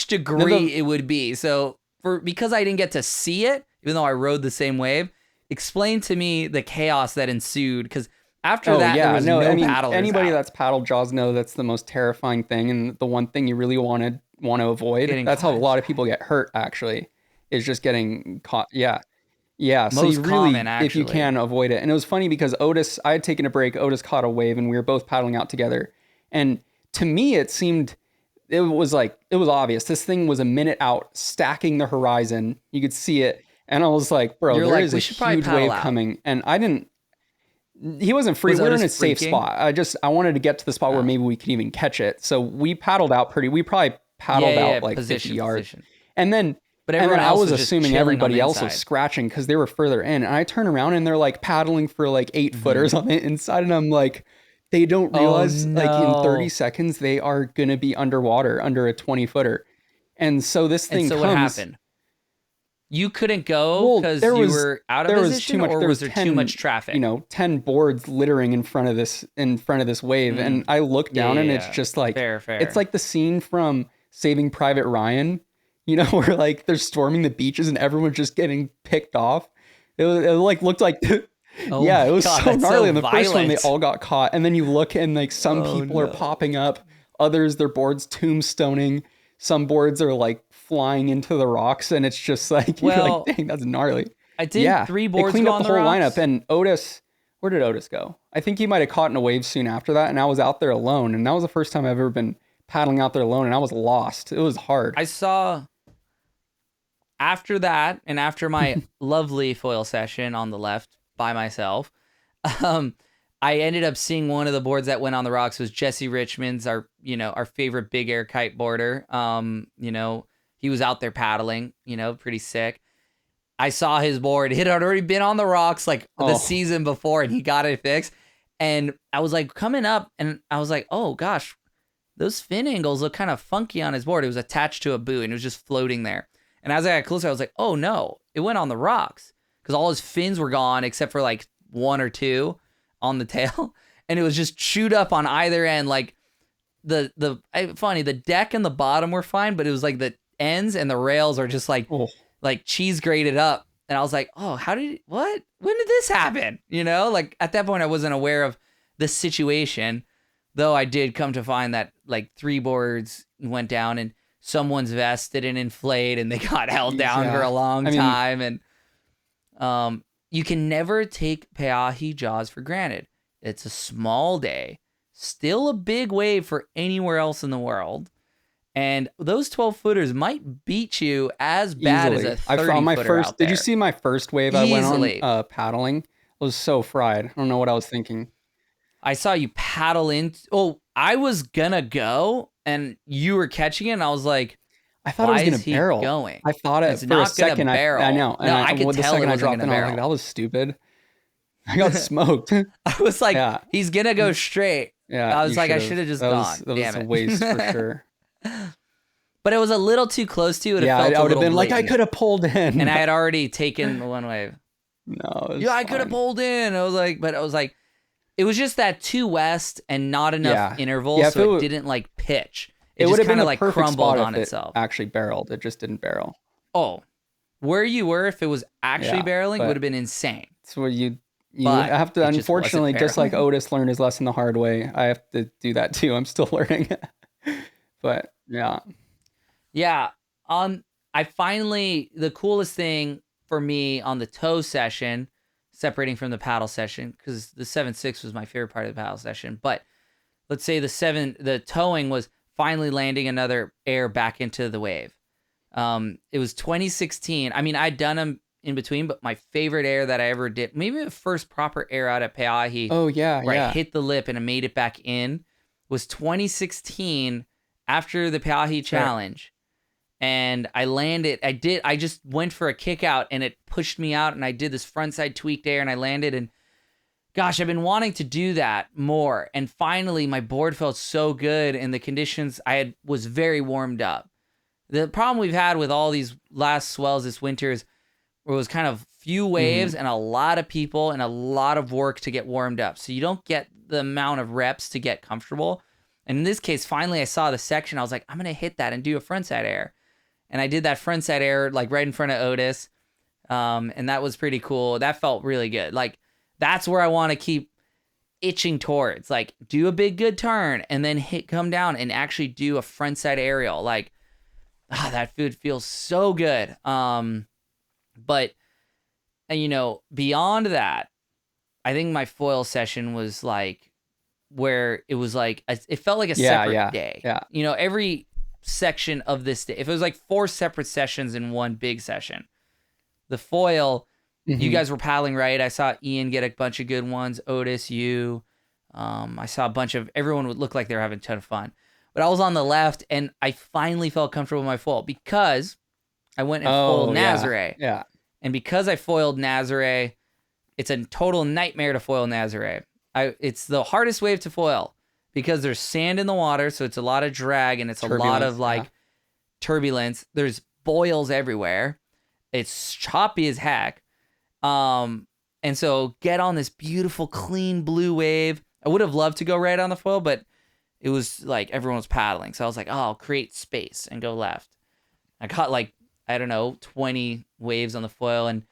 degree it would be. So because I didn't get to see it, even though I rode the same wave, explain to me the chaos that ensued. Because after there was no paddlers anybody out. that's paddled Jaws know that's the most terrifying thing, and the one thing you really want to avoid. That's how a lot of people get hurt. Actually, is just getting caught. Yeah, so Most you really, common, if you can, avoid it. And it was funny because Otis, I had taken a break, Otis caught a wave, and we were both paddling out together. And to me, it was obvious. This thing was a minute out, stacking the horizon. You could see it. And I was like, bro, there is a huge wave coming. And he wasn't free. We were in a safe spot. I wanted to get to the spot where maybe we could even catch it. So we paddled out we probably paddled out like 50 yards. And then... But and then I was just assuming everybody else was scratching because they were further in. And I turn around and they're like paddling for like 8 footers on the inside. And I'm like, they don't realize like in 30 seconds, they are going to be underwater under a 20 footer. And so this thing comes. What happened? You couldn't go because you were out of position, or was there too much traffic? 10 boards littering in front of this wave. And I look down and it's just like, fair. It's like the scene from Saving Private Ryan, where like they're storming the beaches and everyone's just getting picked off. It like looked like, it was so gnarly. In the first one, they all got caught. And then you look and like some people are popping up, others, their boards tombstoning. Some boards are like flying into the rocks, and it's just like, you're like, dang, that's gnarly. I did 3 boards. They cleaned go up on the whole rocks. lineup. And Otis, where did Otis go? I think he might have caught in a wave soon after that. And I was out there alone. And that was the first time I've ever been paddling out there alone. And I was lost. It was hard. I saw after that, and after my lovely foil session on the left by myself, I ended up seeing one of the boards that went on the rocks was Jesse Richmond's, our favorite big air kite boarder. He was out there paddling, pretty sick. I saw his board. It had already been on the rocks like the season before, and he got it fixed. And I was like coming up, and I was like, oh gosh, those fin angles look kind of funky on his board. It was attached to a buoy, and it was just floating there. And as I got closer, I was like, oh no, it went on the rocks because all his fins were gone except for like one or two on the tail. And it was just chewed up on either end. Like funny, the deck and the bottom were fine, but it was like the ends and the rails are just like cheese grated up. And I was like, oh, when did this happen? You know, like at that point I wasn't aware of the situation, though I did come to find that like 3 boards went down and someone's vest didn't inflate and they got held down for a long time. And you can never take Pe'ahi Jaws for granted. It's a small day, still a big wave for anywhere else in the world. And those 12-footers might beat you as bad as a 30-footer I found my first. out there. Did you see my first wave I went on paddling? I was so fried. I don't know what I was thinking. I saw you paddle in. Oh, I was gonna go, and you were catching it, and I was like, I thought it was gonna barrel. Going? I thought it it's for not a second. Barrel. I know. No, I could tell it wasn't gonna barrel. I was like, that was stupid. I got smoked. I was like, he's gonna go straight. Yeah. I was like, I should have just gone. That was a waste for sure. But it was a little too close to it. Yeah, I would have been like, I could have pulled in. And I had already taken the one wave. No. I could have pulled in. I was like, it was just that too west and not enough interval, so it didn't like pitch. It would have been like crumbled on itself. Actually barreled. It just didn't barrel. Oh, where you were, if it was actually barreling, would have been insane. So you have to, unfortunately, just like Otis learned his lesson the hard way, I have to do that too. I'm still learning. But yeah. Yeah. The coolest thing for me on the tow session, separating from the paddle session, because the 7.6 was my favorite part of the paddle session, but let's say the towing was finally landing another air back into the wave. It was 2016. I mean, I'd done them in between, but my favorite air that I ever did, maybe the first proper air out at Pe'ahi. Oh yeah, where I hit the lip and I made it back in, was 2016 after the Pe'ahi challenge. And I landed. I just went for a kick out and it pushed me out, and I did this frontside tweaked air and I landed. And gosh, I've been wanting to do that more. And finally, my board felt so good, and the conditions was very warmed up. The problem we've had with all these last swells this winter is it was kind of few waves and a lot of people and a lot of work to get warmed up. So you don't get the amount of reps to get comfortable. And in this case, finally I saw the section. I was like, I'm going to hit that and do a frontside air. And I did that frontside air like right in front of Otis. And that was pretty cool. That felt really good. Like that's where I want to keep itching towards. Like do a big good turn and then come down and actually do a frontside aerial. Like that food feels so good. But beyond that, I think my foil session was like where it was like it felt like a separate day. Yeah. Every section of this day, if it was like 4 separate sessions in one big session, the foil, you guys were paddling right. I saw Ian get a bunch of good ones. Otis, you, I saw a bunch of everyone would look like they were having a ton of fun. But I was on the left, and I finally felt comfortable with my foil because I went and foiled Nazare. Yeah. And because I foiled Nazare, it's a total nightmare to foil Nazare. It's the hardest wave to foil because there's sand in the water, so it's a lot of drag and it's a lot of turbulence. There's boils everywhere. It's choppy as heck. And so get on this beautiful, clean blue wave. I would have loved to go right on the foil, but it was like everyone was paddling. So I was like, I'll create space and go left. I caught 20 waves on the foil, and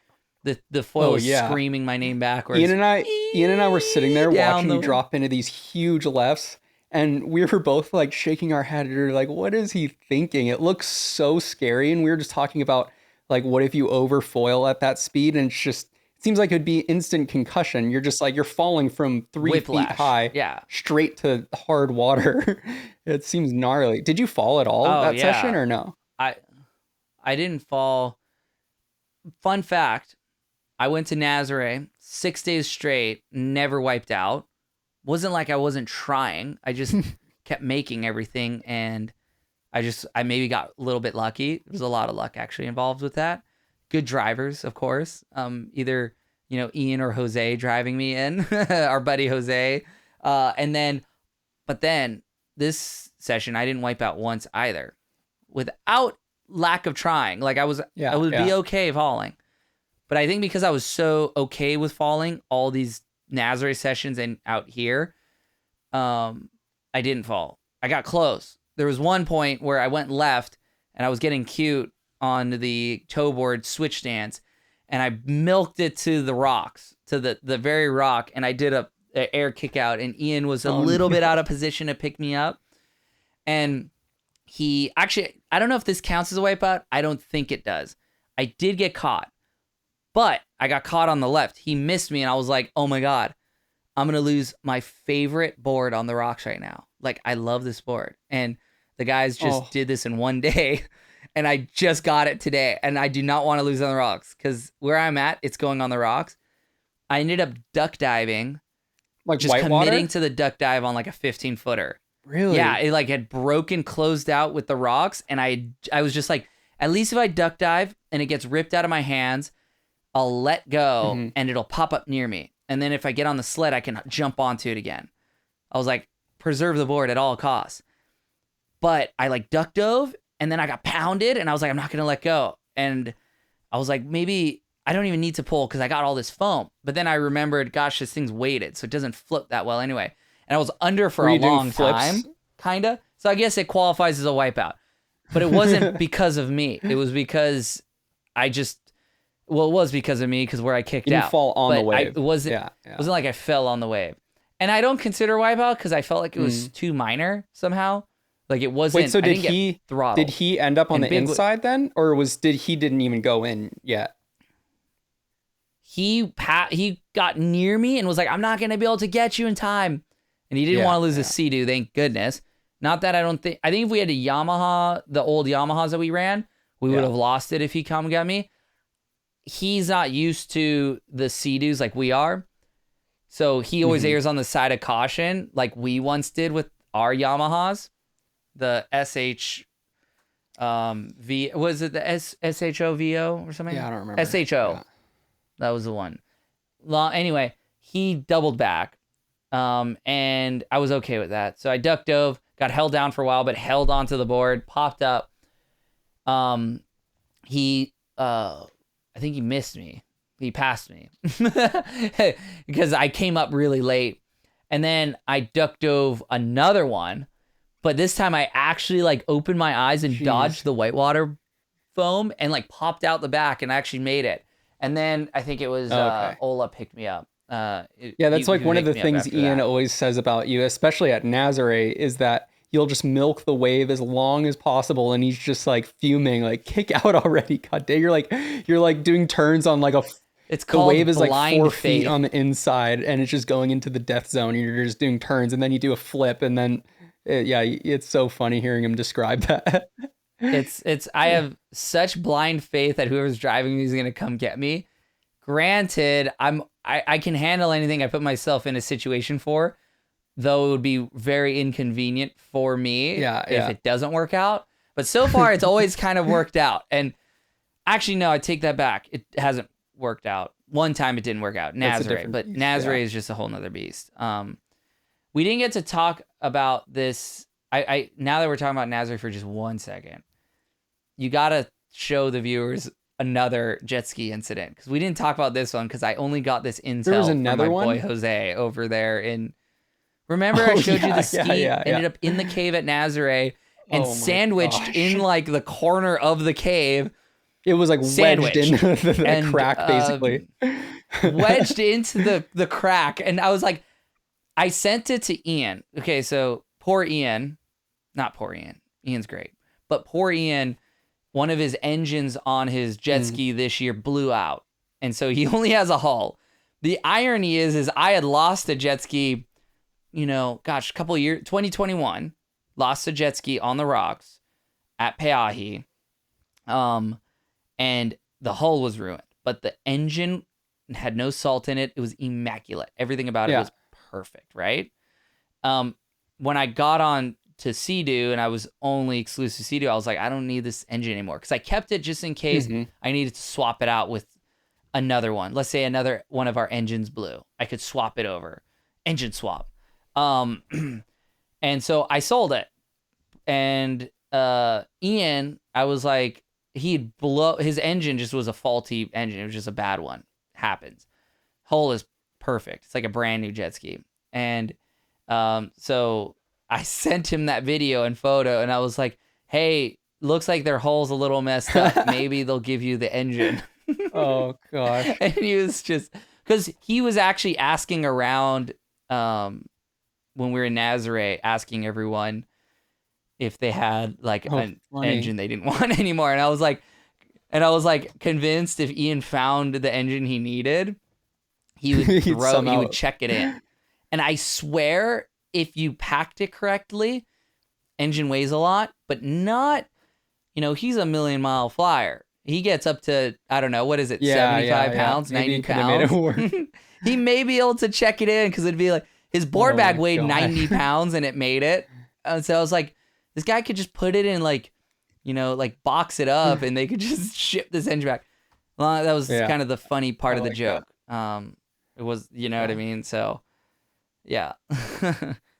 the foil was screaming my name backwards. Ian and I were sitting there watching you drop into these huge lefts, and we were both like shaking our head. We were like, what is he thinking? It looks so scary. And we were just talking about like, what if you overfoil at that speed? And it seems like it'd be instant concussion. You're just like, you're falling from 3 feet high straight to hard water. It seems gnarly. Did you fall at all that session or no? I didn't fall. Fun fact, I went to Nazare 6 days straight, never wiped out. Wasn't like I wasn't trying. I just kept making everything, and I maybe got a little bit lucky. There was a lot of luck actually involved with that. Good drivers, of course. Either, Ian or Jose driving me in, our buddy Jose. But then this session, I didn't wipe out once either. Without lack of trying. Like I would Yeah. be okay falling. But I think because I was so okay with falling all these Nazare sessions and out here, I didn't fall. I got close. There was one point where I went left and I was getting cute on the toe board switch stance, and I milked it to the rocks, to the very rock, and I did a air kick out, and Ian was a little bit out of position to pick me up. And he actually, I don't know if this counts as a wipeout. I don't think it does. I did get caught, but I got caught on the left. He missed me, and I was like, oh my God, I'm going to lose my favorite board on the rocks right now. Like, I love this board. And the guys just did this in one day, and I just got it today, and I do not want to lose on the rocks because where I'm at, it's going on the rocks. I ended up duck diving, Like just whitewater? committing to the duck dive on like a 15-footer. Really? Yeah, it like had broken, closed out with the rocks, and I was just like, at least if I duck dive and it gets ripped out of my hands, I'll let go and it'll pop up near me. And then if I get on the sled, I can jump onto it again. I was like, preserve the board at all costs. But I like duck dove, and then I got pounded, and I was like, I'm not going to let go. And I was like, maybe I don't even need to pull because I got all this foam. But then I remembered, gosh, this thing's weighted, so it doesn't flip that well anyway. And I was under for a long time, kind of. So I guess it qualifies as a wipeout. But it wasn't because of me. It was because it was because of me, because where I kicked out. You didn't fall on the wave. It wasn't like I fell on the wave. And I don't consider wipeout because I felt like it was too minor somehow. Like it wasn't. Wait, so did he throttled. Did he end up on the inside then, or he didn't even go in yet? He got near me and was like, I'm not going to be able to get you in time. And he didn't want to lose a Sea-Doo, thank goodness. Not that I think if we had a Yamaha, the old Yamahas that we ran, we would have lost it if he come get me. He's not used to the Sea-Doos like we are. So he always errs on the side of caution, like we once did with our Yamahas. The was it the SHOVO or something? Yeah, I don't remember. SHO. Yeah. That was the one. Anyway, he doubled back. And I was okay with that. So I duck dove, got held down for a while, but held onto the board, popped up. I think he missed me. He passed me because I came up really late. And then I duck dove another one, but this time I actually like opened my eyes and dodged the whitewater foam and like popped out the back and actually made it. And then I think it was Ola picked me up. That's like one of the things Ian always says about you, especially at Nazare, is that you'll just milk the wave as long as possible, and he's just like fuming, like kick out already. God damn, you're like doing turns on like it's called the wave is like 4 faith. feet on the inside, and it's just going into the death zone, and you're just doing turns, and then you do a flip, and then it's so funny hearing him describe that. I have such blind faith that whoever's driving me is gonna come get me. Granted, I can handle anything I put myself in a situation for, though it would be very inconvenient for me if it doesn't work out. But so far, it's always kind of worked out. And actually, no, I take that back. It hasn't worked out. One time it didn't work out, Nazare, but Nazare is just a whole nother beast. We didn't get to talk about this. I now that we're talking about Nazare for just 1 second, you gotta show the viewers another jet ski incident, because we didn't talk about this one because I only got this intel from my boy Jose over there in. Remember, I showed you the ski ended up in the cave at Nazare and sandwiched in like the corner of the cave. It was like wedged into the crack, basically. Wedged into the crack, and I was like, I sent it to Ian. Okay, so poor Ian, not poor Ian. Ian's great, but poor Ian. One of his engines on his jet ski this year blew out, and so he only has a hull. The irony is I had lost a jet ski, a couple of years, 2021, lost a jet ski on the rocks at Peahi, and the hull was ruined, but the engine had no salt in it. It was immaculate. Everything about it was perfect, right? When I got on to Sea-Doo and I was only exclusive Sea-Doo, I was like, I don't need this engine anymore, because I kept it just in case I needed to swap it out with another one. Let's say another one of our engines blew. I could swap it over. Engine swap. And so I sold it. And Ian, I was like, his engine just was a faulty engine. It was just a bad one. Happens. Hull is perfect. It's like a brand new jet ski. And so I sent him that video and photo, and I was like, hey, looks like their hull's a little messed up. Maybe they'll give you the engine. Oh gosh. And he was just, because he was actually asking around when we were in Nazaré, asking everyone if they had like an engine they didn't want anymore. And I was like convinced if Ian found the engine he needed, he would check it in. And I swear, if you packed it correctly, engine weighs a lot, but not, he's a 1,000,000-mile flyer. He gets up to, I don't know, what is it, 75 pounds, 90 pounds? He may be able to check it in, because it'd be like, his board bag weighed 90 pounds and it made it. And so I was like, this guy could just put it in like box it up and they could just ship this engine back. Well, that was kind of the funny part of the joke. It was, what I mean? So, yeah.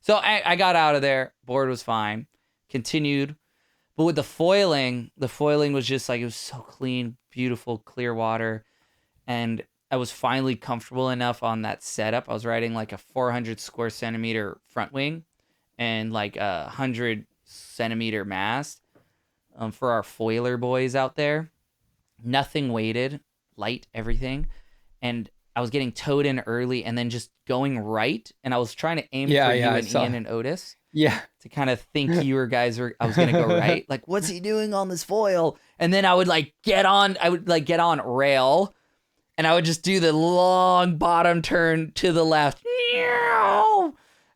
So I got out of there. Board was fine. Continued. But with the foiling was just like, it was so clean, beautiful, clear water. And I was finally comfortable enough on that setup. I was riding like a 400 square centimeter front wing and like a 100 centimeter mast for our foiler boys out there. Nothing weighted, light, everything. And I was getting towed in early and then just going right. And I was trying to aim for you and Ian and Otis. Yeah. To kind of think I was going to go right. Like, what's he doing on this foil? And then I would get on rail, and I would just do the long bottom turn to the left.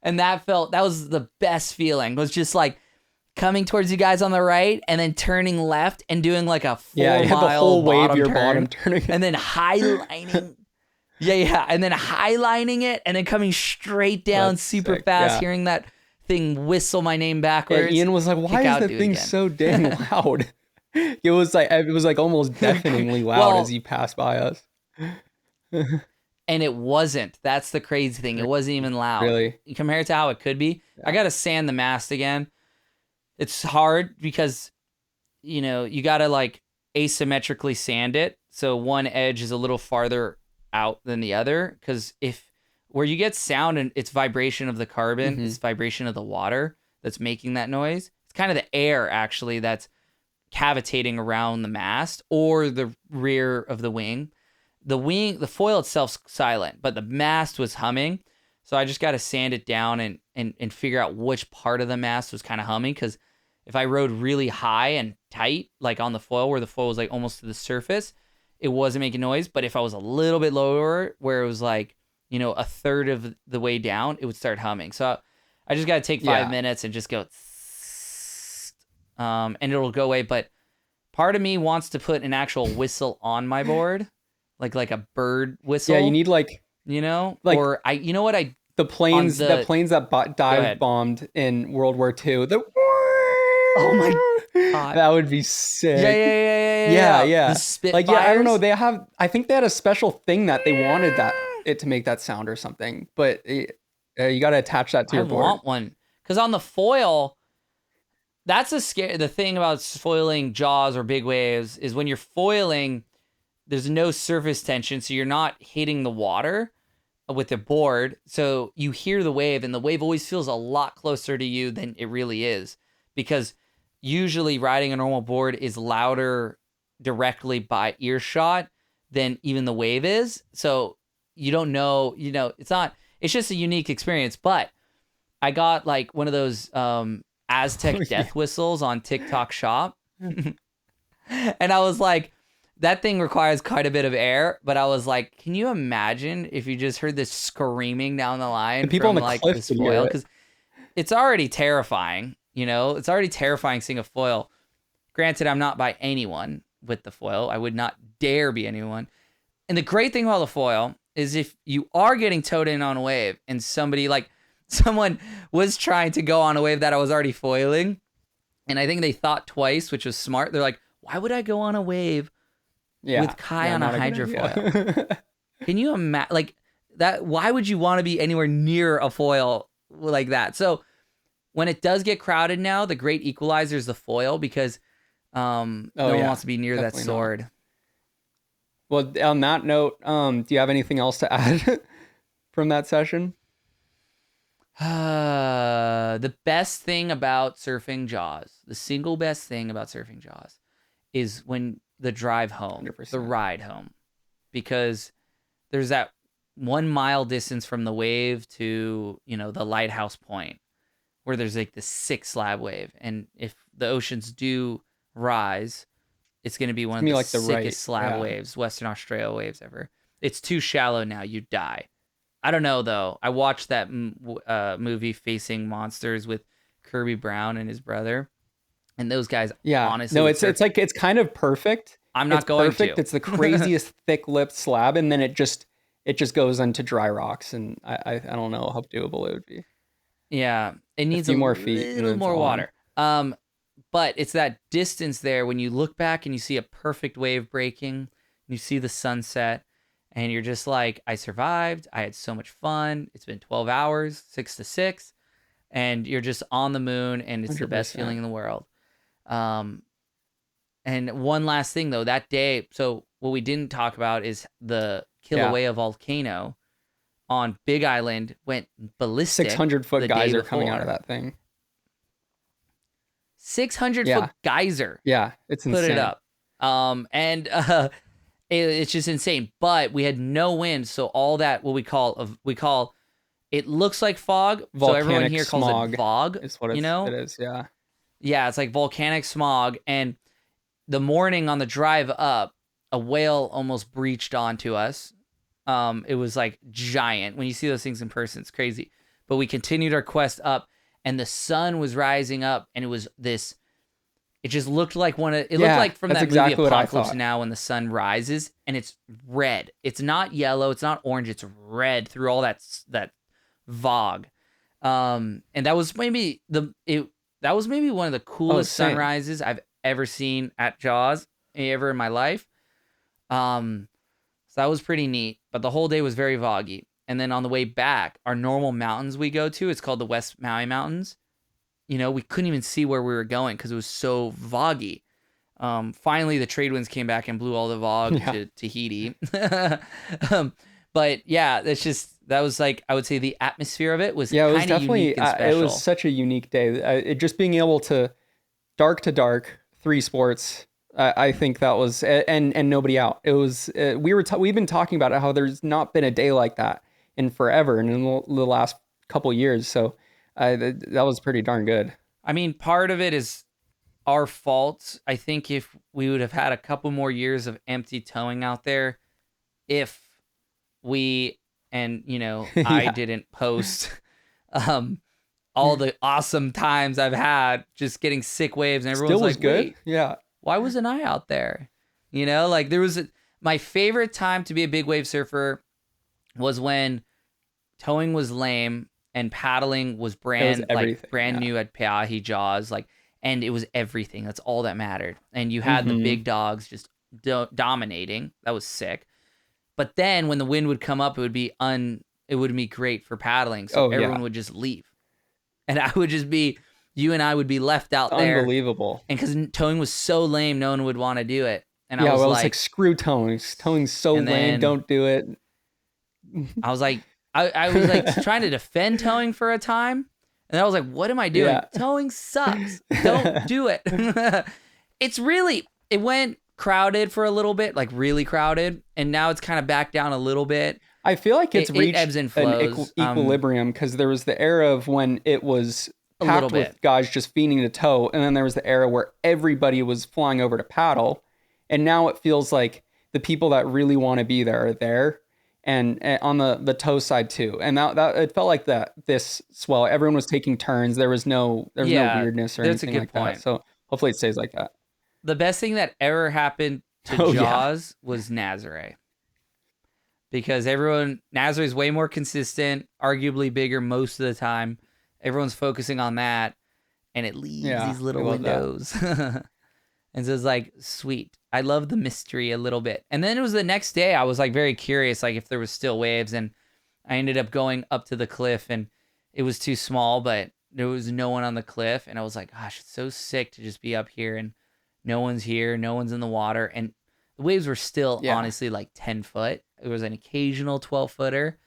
And that was the best feeling. It was just like coming towards you guys on the right and then turning left and doing like a 4 mile the whole wave your bottom turning. And then highlining. And then highlining it and then coming straight down super fast, hearing that thing whistle my name backwards. Yeah, Ian was like, why is that thing so dang loud? It was like almost deafeningly loud as you passed by us. And it wasn't. That's the crazy thing. It wasn't even loud. Really? Compared to how it could be. Yeah. I got to sand the mast again. It's hard because, you got to like asymmetrically sand it. So one edge is a little farther out than the other. Because where you get sound and it's vibration of the carbon, it's vibration of the water that's making that noise. It's kind of the air actually that's cavitating around the mast or the rear of the wing. The foil itself's silent, but the mast was humming. So I just got to sand it down and figure out which part of the mast was kind of humming. Because if I rode really high and tight, like on the foil where the foil was like almost to the surface, it wasn't making noise. But if I was a little bit lower where it was like, a third of the way down, it would start humming. So I just got to take 5 minutes and just go, and it'll go away. But part of me wants to put an actual whistle on my board. Like a bird whistle. Yeah, you need like or the planes that dive bombed in World War II. Oh my god, that would be sick. Yeah. The Spitfires. I don't know. I think they had a special thing that they wanted it to make that sound or something. But you got to attach that to your board. I want one because on the foil, that's the thing about foiling jaws or big waves is when you're foiling. There's no surface tension, so you're not hitting the water with the board. So you hear the wave, and the wave always feels a lot closer to you than it really is. Because usually riding a normal board is louder directly by earshot than even the wave is. So you don't know, it's just a unique experience. But I got like one of those Aztec death whistles on TikTok Shop. And I was like, that thing requires quite a bit of air, but I was like, can you imagine if you just heard this screaming down the line people from on the like cliff this foil? Because it's already terrifying, it's already terrifying seeing a foil. Granted, I'm not by anyone with the foil. I would not dare be anyone. And the great thing about the foil is if you are getting towed in on a wave and someone was trying to go on a wave that I was already foiling, and I think they thought twice, which was smart. They're like, why would I go on a wave with Kai on a hydrofoil? Can you imagine that? Why would you want to be anywhere near a foil like that? So when it does get crowded now, the great equalizer is the foil because Oh No one yeah, wants to be near that definitely not. sword. Well, on that note, do you have anything else to add from that session? The best thing about surfing Jaws, the single best thing about surfing Jaws, is when the drive home, the 100%. ride home, because there's that 1 mile distance from the wave to, the lighthouse point where there's like this sick slab wave. And if the oceans do rise, it's going to be It's one of gonna be the like the right, sickest slab yeah. waves, Western Australia waves ever. It's too shallow now. You die. I don't know, though. I watched that movie Facing Monsters with Kirby Brown and his brother. And those guys Yeah. honestly No, would it's surf. like it's kind of perfect. I'm It's not going perfect. to. It's the craziest thick-lipped slab, and then it just goes into dry rocks, and I don't know how doable it would be. Yeah, it A needs a few more feet, and little it's more on. water. But it's that distance there when you look back and you see a perfect wave breaking, you see the sunset, and you're just like, I survived. I had so much fun. It's been 12 hours, 6 to 6, and you're just on the moon, and it's the best feeling 100%. in the world. Um, and one last thing though, that day, so what we didn't talk about is the Yeah. Kilauea volcano on Big Island went ballistic 600-foot the day geyser coming out of before. that thing. 600-foot Yeah. geyser Yeah. It's put it insane. up. And it's just insane. But we had no wind, so all that what we call it looks like fog. So everyone Volcanic here calls it smog VOG. is what You it know, is. Yeah. yeah, it's like volcanic smog. And the morning on the drive up, a whale almost breached onto us. It was like giant. When you see those things in person, it's crazy. But we continued our quest up, and the sun was rising up, and it was this. It just looked like it looked Yeah. like from That's that movie exactly what I Apocalypse thought. Now when the sun rises, and it's red. It's not yellow. It's not orange. It's red through all that fog. And that was maybe that was maybe one of the Oh, coolest same. sunrises I've ever seen at Jaws ever in my life. So that was pretty neat. But the whole day was very foggy. And then on the way back, our normal mountains we go to, it's called the West Maui Mountains. We couldn't even see where we were going because it was so foggy. Finally, the trade winds came back and blew all the fog Yeah. to Tahiti. But yeah, that was like, I would say the atmosphere of it was Yeah, it was kind of unique definitely, and it was special. such a unique day. It just being able to dark, three sports. I think that was, and nobody out. It was, we've been talking about it, how there's not been a day like that in forever and in the last couple years. So that was pretty darn good. I mean, part of it is our fault. I think if we would have had a couple more years of empty towing out there, if we and I Yeah, didn't post um all the awesome times I've had just getting sick waves, and everyone's still was like, good. wait, Yeah, why wasn't I out there? Like there was my favorite time to be a big wave surfer was when towing was lame and paddling was it was everything. brand Yeah. new at Peahi Jaws, like, and it was everything. That's all that mattered. And you had the Hmm. big dogs just dominating. That was sick. But then when the wind would come up, it would be great for paddling. So Oh yeah, everyone would just leave, and you and I would be left it's out there. unbelievable. And because towing was so lame, no one would want to do it. And I Yeah, was well, it's like like, screw towing. Towing's so and lame. then Don't do it. I was like, I was like trying to defend towing for a time. And I was like, what am I doing? Yeah. Towing sucks. Don't do it. It went crowded for a little bit, like really crowded. And now it's kind of back down a little bit. I feel like it's It ebbs reached and an flows equilibrium because there was the era of when it was a little packed bit. with guys just fiending to tow, and then there was the era where everybody was flying over to paddle, and now it feels like the people that really want to be there are there, and on the tow side too, and that it felt like that this swell. Everyone was taking turns. There was no Yeah, weirdness or that's a anything good like that. point. So hopefully it stays like that. The best thing that ever happened to Oh yeah. Jaws was Nazare. Because Nazare is way more consistent, arguably bigger most of the time. Everyone's focusing on that, and it leaves Yeah, these we little love that. windows. And so it's like, sweet. I love the mystery a little bit. And then it was the next day, I was like very curious, like if there was still waves. And I ended up going up to the cliff, and it was too small, but there was no one on the cliff. And I was like, gosh, it's so sick to just be up here and No one's here. No one's in the water. And the waves were still honestly like 10 foot. It was an occasional 12 footer.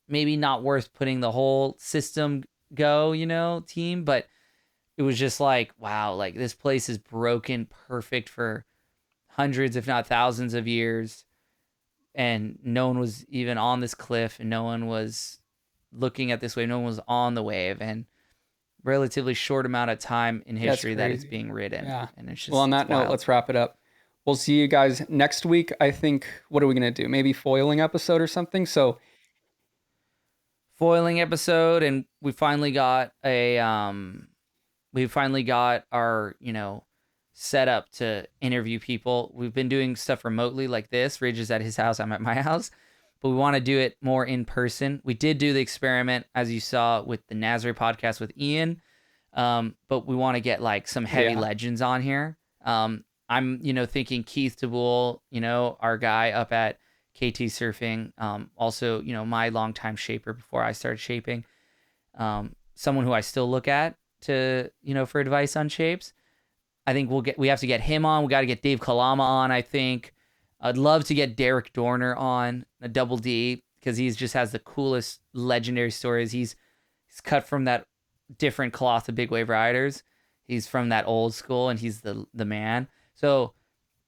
Maybe not worth putting the whole system team, but it was just like, wow, like this place is broken perfect for hundreds, if not thousands of years. And no one was even on this cliff, and no one was looking at this wave. No one was on the wave, and relatively short amount of time in history that it's being ridden. Yeah. And it's just, well, on that note, let's wrap it up. We'll see you guys next week. I think, what are we going to do? Maybe foiling episode or something. So foiling episode. And we finally got our, set up to interview people. We've been doing stuff remotely like this. Ridge is at his house. I'm at my house. But we want to do it more in person. We did do the experiment, as you saw, with the Nazare podcast with Ian. But we want to get like some heavy legends on here. I'm, thinking Keith DeBool, our guy up at KT Surfing. Also, my longtime shaper before I started shaping. Someone who I still look at to, for advice on shapes. I think we have to get him on. We got to get Dave Kalama on, I think. I'd love to get Derek Dorner on, a Double D, because he just has the coolest legendary stories. He's cut from that different cloth of big wave riders. He's from that old school, and he's the man. So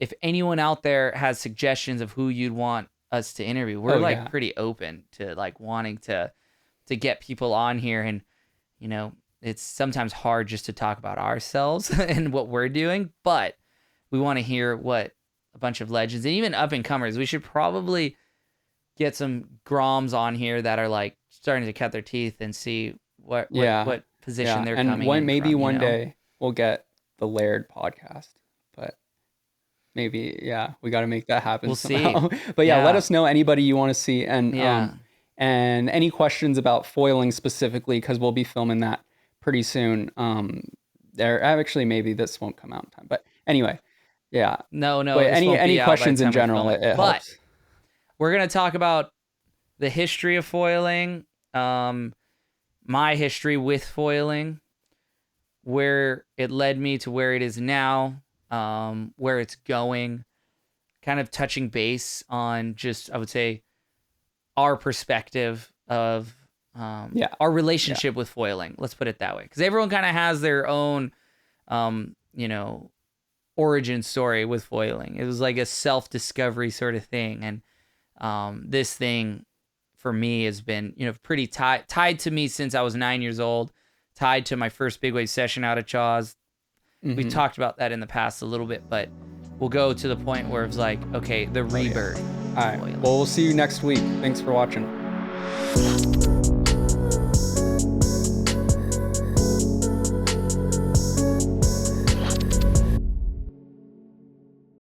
if anyone out there has suggestions of who you'd want us to interview, we're pretty open to like wanting to get people on here. And, it's sometimes hard just to talk about ourselves and what we're doing, but we want to hear what a bunch of legends and even up and comers. We should probably get some Groms on here that are like starting to cut their teeth and see what position they're coming in. Maybe one day we'll get the Laird podcast, but maybe, we got to make that happen. We'll somehow. see. But let us know anybody you want to see, and any questions about foiling specifically, because we'll be filming that pretty soon. Maybe this won't come out in time, but anyway, no. But any questions in general, it helps. We're gonna talk about the history of foiling, my history with foiling, where it led me to where it is now, where it's going, kind of touching base on just, I would say, our perspective of our relationship with foiling. Let's put it that way, because everyone kind of has their own, origin story with foiling. It was like a self-discovery sort of thing, and this thing for me has been, pretty tied to me since I was 9 years old, tied to my first big wave session out of Chaws. Mm-hmm. We've talked about that in the past a little bit, but we'll go to the point where it's like, okay, the rebirth. All right. Well, we'll see you next week. Thanks for watching.